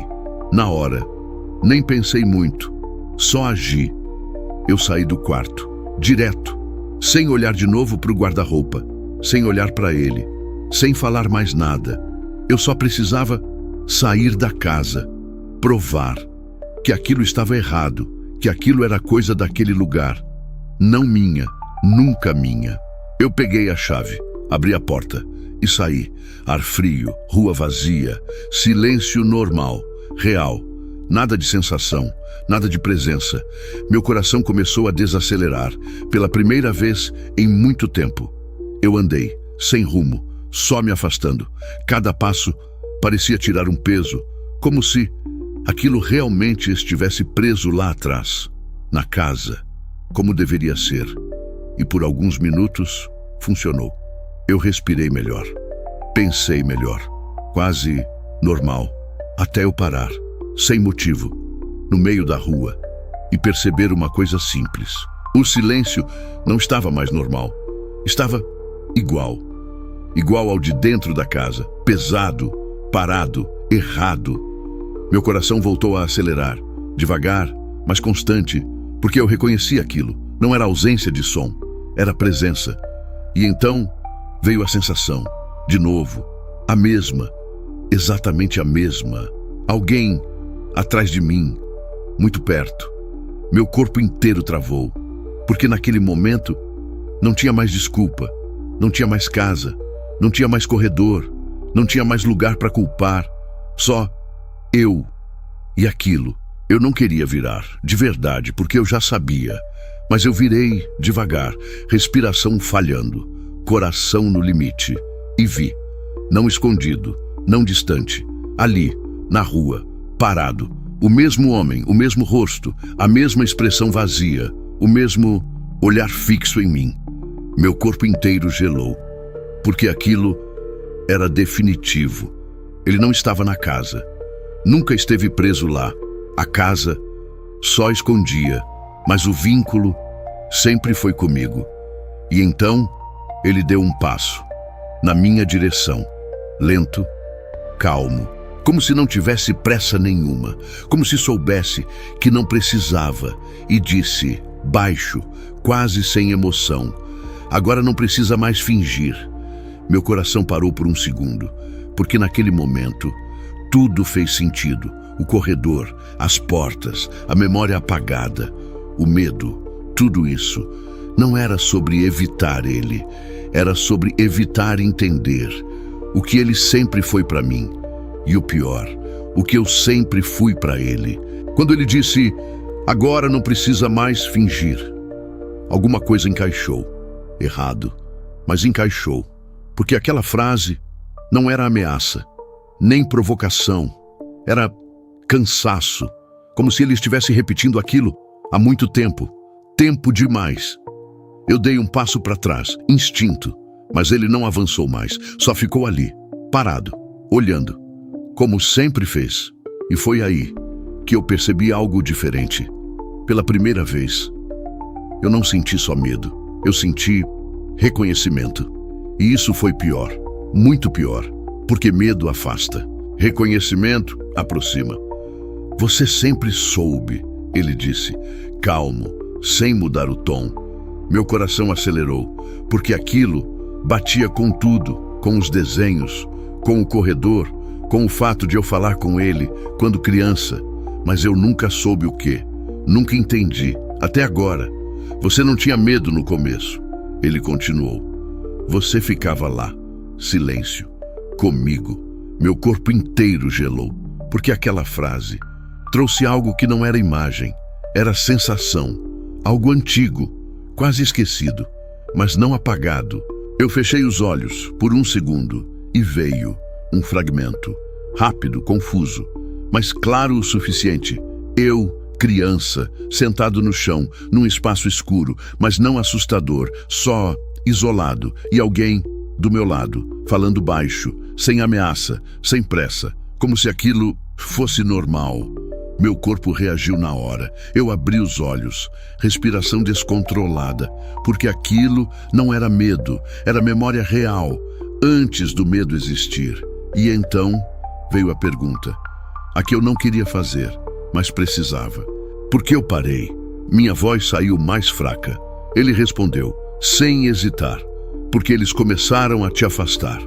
na hora. Nem pensei muito, só agi. Eu saí do quarto, direto, sem olhar de novo para o guarda-roupa, sem olhar para ele, sem falar mais nada. Eu só precisava sair da casa, provar que aquilo estava errado, que aquilo era coisa daquele lugar, não minha, nunca minha. Eu peguei a chave, abri a porta e saí. Ar frio, rua vazia, silêncio normal, real. Nada de sensação, nada de presença. Meu coração começou a desacelerar, pela primeira vez em muito tempo. Eu andei, sem rumo, só me afastando. Cada passo parecia tirar um peso, como se aquilo realmente estivesse preso lá atrás, na casa, como deveria ser. E por alguns minutos, funcionou. Eu respirei melhor, pensei melhor, quase normal, até eu parar. Sem motivo, no meio da rua, e perceber uma coisa simples. O silêncio não estava mais normal. Estava igual. Igual ao de dentro da casa, pesado, parado, errado. Meu coração voltou a acelerar, devagar, mas constante, porque eu reconheci aquilo. Não era ausência de som, era presença. E então veio a sensação, de novo, a mesma, exatamente a mesma. Alguém atrás de mim, muito perto. Meu corpo inteiro travou, porque naquele momento não tinha mais desculpa, não tinha mais casa, não tinha mais corredor, não tinha mais lugar para culpar, só eu e aquilo. Eu não queria virar, de verdade, porque eu já sabia, mas eu virei devagar, respiração falhando, coração no limite, e vi, não escondido, não distante, ali, na rua, parado, o mesmo homem, o mesmo rosto, a mesma expressão vazia, o mesmo olhar fixo em mim. Meu corpo inteiro gelou, porque aquilo era definitivo. Ele não estava na casa, nunca esteve preso lá. A casa só escondia, mas o vínculo sempre foi comigo. E então ele deu um passo, na minha direção, lento, calmo, como se não tivesse pressa nenhuma, como se soubesse que não precisava, e disse, baixo, quase sem emoção, agora não precisa mais fingir. Meu coração parou por um segundo, porque naquele momento tudo fez sentido. O corredor, as portas, a memória apagada, o medo, tudo isso. Não era sobre evitar ele, era sobre evitar entender o que ele sempre foi para mim. E o pior, o que eu sempre fui para ele. Quando ele disse, agora não precisa mais fingir. Alguma coisa encaixou. Errado, mas encaixou. Porque aquela frase não era ameaça, nem provocação. Era cansaço, como se ele estivesse repetindo aquilo há muito tempo. Tempo demais. Eu dei um passo para trás, instinto, mas ele não avançou mais, só ficou ali, parado, olhando, como sempre fez. E foi aí que eu percebi algo diferente. Pela primeira vez, eu não senti só medo, eu senti reconhecimento. E isso foi pior, muito pior, porque medo afasta, reconhecimento aproxima. Você sempre soube, ele disse, calmo, sem mudar o tom. Meu coração acelerou, porque aquilo batia com tudo, com os desenhos, com o corredor, com o fato de eu falar com ele quando criança, mas eu nunca soube o quê, nunca entendi, até agora. Você não tinha medo no começo, ele continuou. Você ficava lá, silêncio, comigo. Meu corpo inteiro gelou, porque aquela frase trouxe algo que não era imagem, era sensação, algo antigo, quase esquecido, mas não apagado. Eu fechei os olhos por um segundo e veio um fragmento, rápido, confuso, mas claro o suficiente. Eu, criança, sentado no chão, num espaço escuro, mas não assustador, só, isolado, e alguém do meu lado, falando baixo, sem ameaça, sem pressa, como se aquilo fosse normal. Meu corpo reagiu na hora. Eu abri os olhos, respiração descontrolada, porque aquilo não era medo, era memória real, antes do medo existir. E então veio a pergunta, a que eu não queria fazer, mas precisava. Por que eu parei? Minha voz saiu mais fraca. Ele respondeu, sem hesitar, porque eles começaram a te afastar.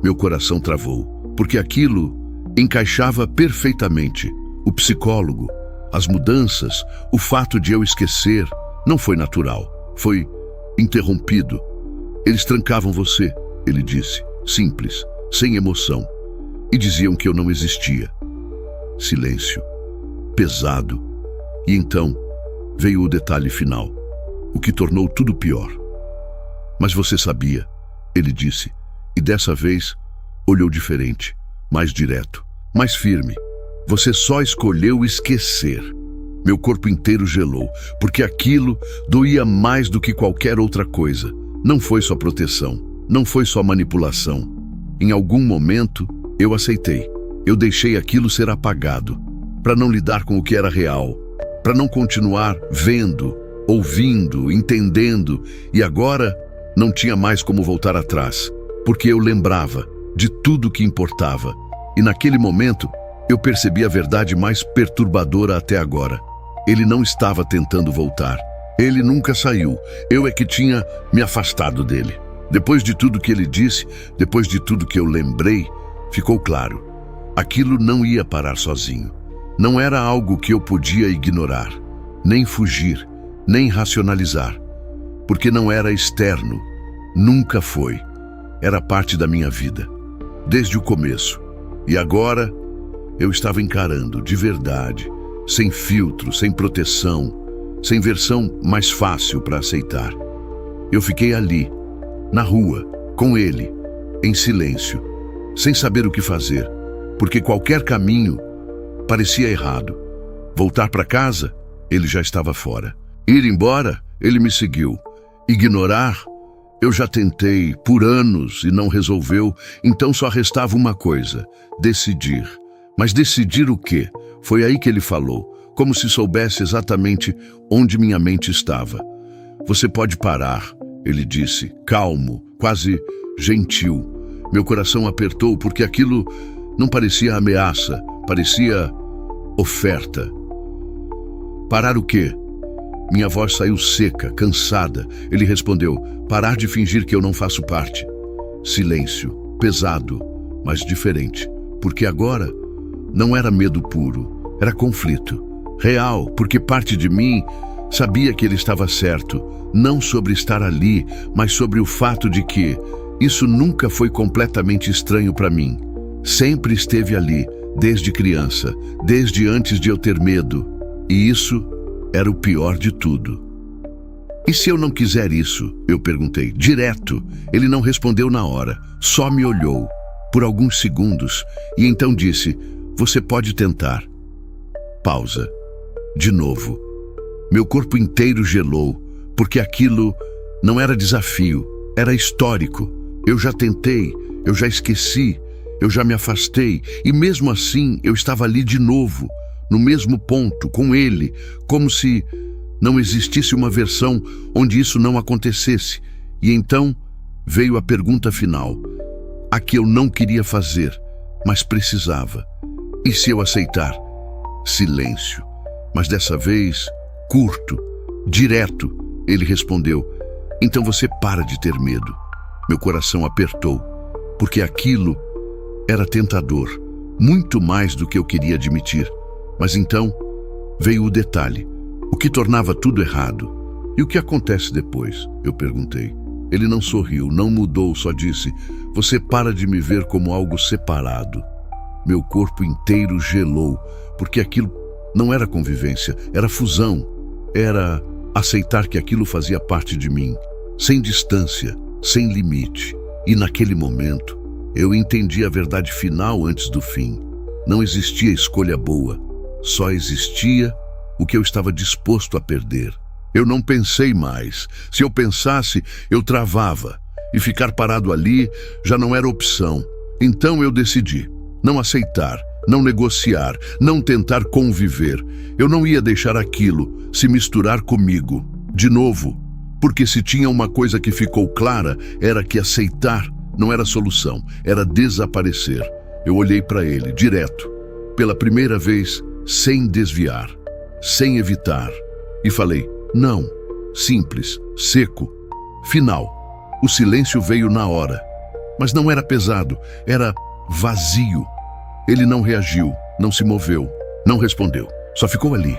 Meu coração travou, porque aquilo encaixava perfeitamente. O psicólogo, as mudanças, o fato de eu esquecer, não foi natural, foi interrompido. Eles trancavam você, ele disse, simples, sem emoção, e diziam que eu não existia. Silêncio, pesado. E então veio o detalhe final, o que tornou tudo pior. Mas você sabia, ele disse, e dessa vez olhou diferente, mais direto, mais firme. Você só escolheu esquecer. Meu corpo inteiro gelou, porque aquilo doía mais do que qualquer outra coisa. Não foi só proteção, não foi só manipulação. Em algum momento, eu aceitei. Eu deixei aquilo ser apagado, para não lidar com o que era real, para não continuar vendo, ouvindo, entendendo. E agora, Não tinha mais como voltar atrás, porque eu lembrava de tudo que importava. E naquele momento, eu percebi a verdade mais perturbadora até agora. Ele não estava tentando voltar. Ele nunca saiu. Eu é que tinha me afastado dele. Depois de tudo que ele disse, depois de tudo que eu lembrei, ficou claro. Aquilo não ia parar sozinho. Não era algo que eu podia ignorar, nem fugir, nem racionalizar. Porque não era externo. Nunca foi. Era parte da minha vida. Desde o começo. E agora, eu estava encarando de verdade, sem filtro, sem proteção, sem versão mais fácil para aceitar. Eu fiquei ali, na rua, com ele, em silêncio, sem saber o que fazer, porque qualquer caminho parecia errado. Voltar para casa, ele já estava fora. Ir embora, ele me seguiu. Ignorar, eu já tentei por anos e não resolveu, então só restava uma coisa: decidir. Mas decidir o quê? Foi aí que ele falou, como se soubesse exatamente onde minha mente estava. Você pode parar, ele disse, calmo, quase gentil. Meu coração apertou porque aquilo não parecia ameaça, parecia oferta. Parar o quê? Minha voz saiu seca, cansada. Ele respondeu, parar de fingir que eu não faço parte. Silêncio, pesado, mas diferente. Porque agora não era medo puro, era conflito. Real, porque parte de mim sabia que ele estava certo. Não sobre estar ali, mas sobre o fato de que isso nunca foi completamente estranho para mim. Sempre esteve ali, desde criança, desde antes de eu ter medo. E isso era o pior de tudo. E se eu não quiser isso? Eu perguntei, direto. Ele não respondeu na hora, só me olhou, por alguns segundos, e então disse, você pode tentar. Pausa. De novo. Meu corpo inteiro gelou, porque aquilo não era desafio, era histórico. Eu já tentei, eu já esqueci, eu já me afastei, e mesmo assim eu estava ali de novo, no mesmo ponto, com ele, como se não existisse uma versão onde isso não acontecesse. E então veio a pergunta final, a que eu não queria fazer, mas precisava. E se eu aceitar? Silêncio. Mas dessa vez, curto, direto, ele respondeu, então você para de ter medo. Meu coração apertou, porque aquilo era tentador, muito mais do que eu queria admitir. Mas então veio o detalhe, o que tornava tudo errado. E o que acontece depois? Eu perguntei. Ele não sorriu, não mudou, só disse, você para de me ver como algo separado. Meu corpo inteiro gelou, porque aquilo não era convivência, era fusão. Era aceitar que aquilo fazia parte de mim, sem distância, sem limite. E naquele momento, eu entendi a verdade final antes do fim. Não existia escolha boa. Só existia o que eu estava disposto a perder. Eu não pensei mais. Se eu pensasse, eu travava. E ficar parado ali já não era opção. Então eu decidi não aceitar, não negociar, não tentar conviver. Eu não ia deixar aquilo se misturar comigo. De novo, porque se tinha uma coisa que ficou clara, era que aceitar não era solução, era desaparecer. Eu olhei para ele, direto, pela primeira vez, sem desviar, sem evitar, e falei, não, simples, seco, final. O silêncio veio na hora, mas não era pesado, era vazio. Ele não reagiu, não se moveu, não respondeu, só ficou ali,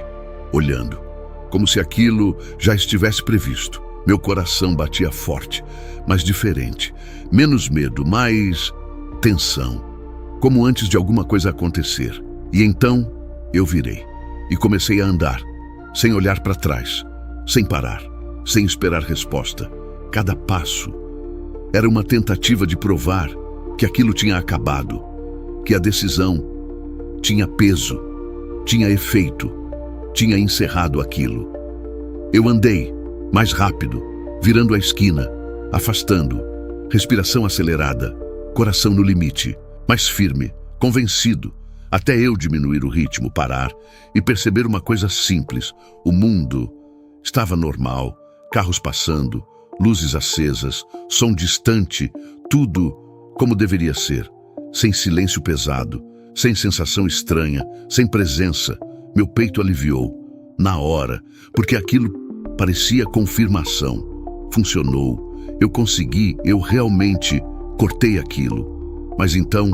olhando, como se aquilo já estivesse previsto. Meu coração batia forte, mas diferente, menos medo, mais tensão, como antes de alguma coisa acontecer. E então eu virei e comecei a andar, sem olhar para trás, sem parar, sem esperar resposta. Cada passo era uma tentativa de provar que aquilo tinha acabado, que a decisão tinha peso, tinha efeito, tinha encerrado aquilo. Eu andei mais rápido, virando a esquina, afastando, respiração acelerada, coração no limite, mais firme, convencido, até eu diminuir o ritmo, parar e perceber uma coisa simples. O mundo estava normal, carros passando, luzes acesas, som distante, tudo como deveria ser, sem silêncio pesado, sem sensação estranha, sem presença. Meu peito aliviou, na hora, porque aquilo parecia confirmação. Funcionou, eu consegui, eu realmente cortei aquilo. Mas então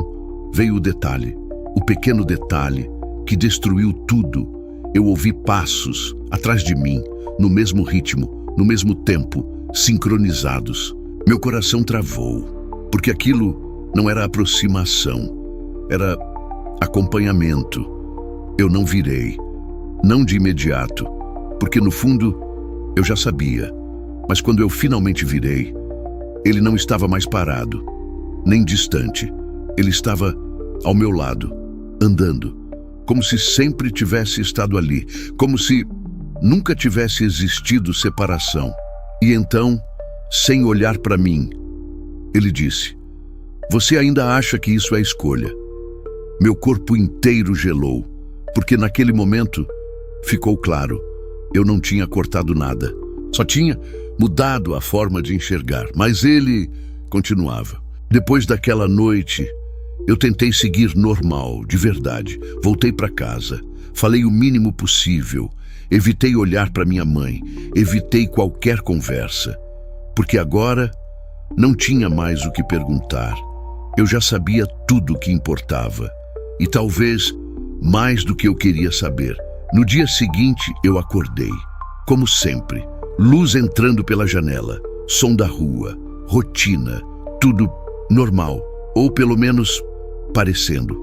veio o detalhe, o pequeno detalhe que destruiu tudo. Eu ouvi passos atrás de mim, no mesmo ritmo, no mesmo tempo, sincronizados. Meu coração travou, porque aquilo não era aproximação, era acompanhamento. Eu não virei, não de imediato, porque no fundo eu já sabia. Mas quando eu finalmente virei, ele não estava mais parado, nem distante. Ele estava ao meu lado, andando, como se sempre tivesse estado ali, como se nunca tivesse existido separação. E então, sem olhar para mim, ele disse: "Você ainda acha que isso é escolha?" Meu corpo inteiro gelou, porque naquele momento ficou claro, eu não tinha cortado nada, só tinha mudado a forma de enxergar. Mas ele continuava. Depois daquela noite, eu tentei seguir normal, de verdade. Voltei para casa, falei o mínimo possível, evitei olhar para minha mãe, evitei qualquer conversa, porque agora não tinha mais o que perguntar. Eu já sabia tudo o que importava, e talvez mais do que eu queria saber. No dia seguinte, eu acordei, como sempre, luz entrando pela janela, som da rua, rotina, tudo normal, ou pelo menos parecendo.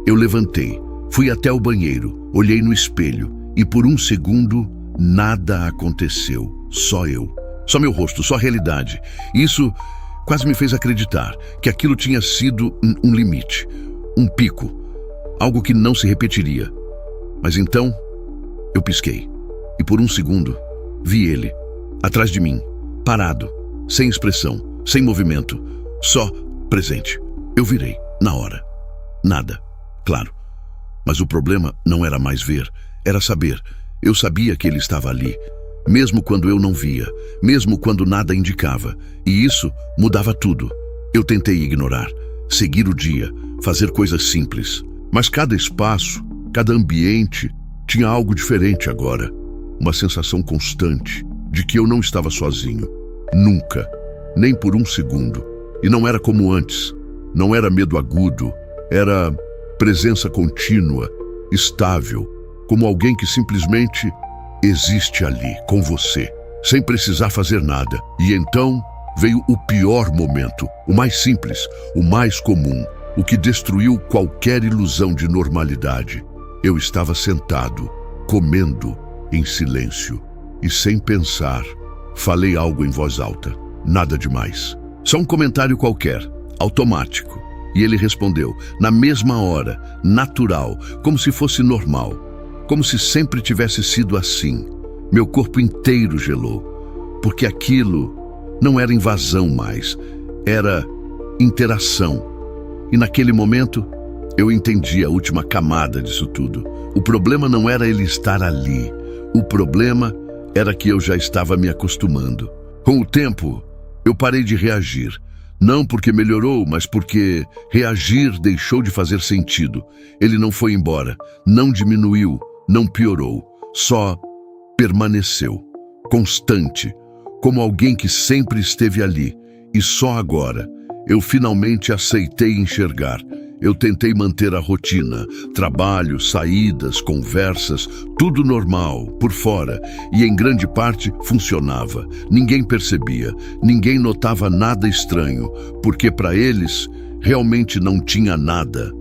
Eu levantei, fui até o banheiro, olhei no espelho e por um segundo nada aconteceu, só eu. Só meu rosto, só a realidade. Isso quase me fez acreditar que aquilo tinha sido um limite, um pico, algo que não se repetiria. Mas então, eu pisquei e por um segundo vi ele, atrás de mim, parado, sem expressão, sem movimento, só presente. Eu virei, na hora. Nada, claro. Mas o problema não era mais ver, era saber. Eu sabia que ele estava ali, mesmo quando eu não via, mesmo quando nada indicava. E isso mudava tudo. Eu tentei ignorar, seguir o dia, fazer coisas simples. Mas cada espaço, cada ambiente tinha algo diferente agora. Uma sensação constante de que eu não estava sozinho. Nunca, nem por um segundo. E não era como antes. Não era medo agudo. Era presença contínua, estável, como alguém que simplesmente existe ali, com você, sem precisar fazer nada. E então veio o pior momento, o mais simples, o mais comum, o que destruiu qualquer ilusão de normalidade. Eu estava sentado, comendo, em silêncio, e sem pensar, falei algo em voz alta. Nada demais. Só um comentário qualquer, automático. E ele respondeu, na mesma hora, natural, como se fosse normal, como se sempre tivesse sido assim. Meu corpo inteiro gelou, porque aquilo não era invasão mais, era interação. E naquele momento, eu entendi a última camada disso tudo. O problema não era ele estar ali, o problema era que eu já estava me acostumando. Com o tempo, eu parei de reagir. Não porque melhorou, mas porque reagir deixou de fazer sentido. Ele não foi embora, não diminuiu, não piorou, só permaneceu, constante, como alguém que sempre esteve ali. E só agora, eu finalmente aceitei enxergar. Eu tentei manter a rotina, trabalho, saídas, conversas, tudo normal, por fora, e em grande parte funcionava. Ninguém percebia, ninguém notava nada estranho, porque para eles realmente não tinha nada.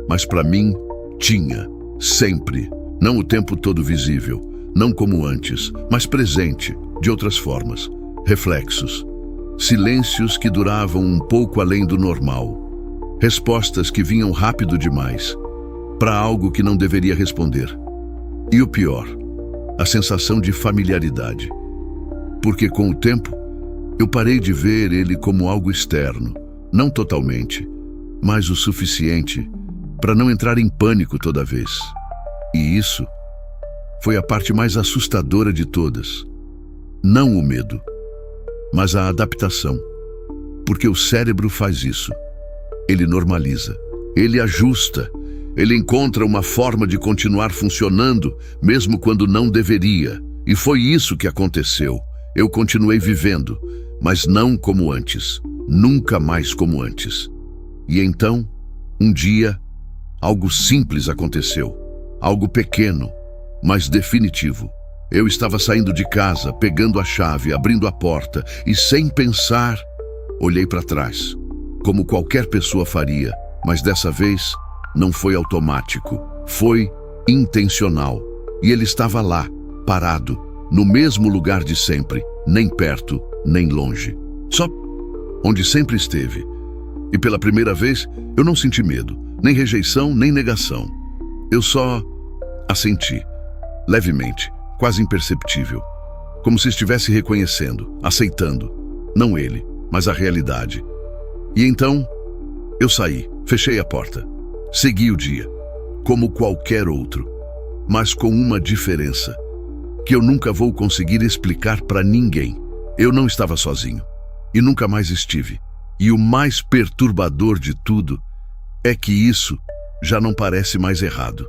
Mas para mim, tinha, sempre. Não o tempo todo visível, não como antes, mas presente, de outras formas. Reflexos, silêncios que duravam um pouco além do normal. Respostas que vinham rápido demais, para algo que não deveria responder. E o pior, a sensação de familiaridade. Porque com o tempo, eu parei de ver ele como algo externo, não totalmente, mas o suficiente para não entrar em pânico toda vez. E isso foi a parte mais assustadora de todas. Não o medo, mas a adaptação. Porque o cérebro faz isso. Ele normaliza, ele ajusta, ele encontra uma forma de continuar funcionando, mesmo quando não deveria. E foi isso que aconteceu. Eu continuei vivendo, mas não como antes, nunca mais como antes. E então, um dia, algo simples aconteceu, algo pequeno, mas definitivo. Eu estava saindo de casa, pegando a chave, abrindo a porta e, sem pensar, olhei para trás, como qualquer pessoa faria, mas dessa vez não foi automático, foi intencional. E ele estava lá, parado, no mesmo lugar de sempre, nem perto, nem longe. Só onde sempre esteve. E pela primeira vez, eu não senti medo, nem rejeição, nem negação. Eu só a senti, levemente, quase imperceptível, como se estivesse reconhecendo, aceitando, não ele, mas a realidade. E então, eu saí, fechei a porta, segui o dia, como qualquer outro, mas com uma diferença, que eu nunca vou conseguir explicar para ninguém. Eu não estava sozinho, e nunca mais estive. E o mais perturbador de tudo é que isso já não parece mais errado.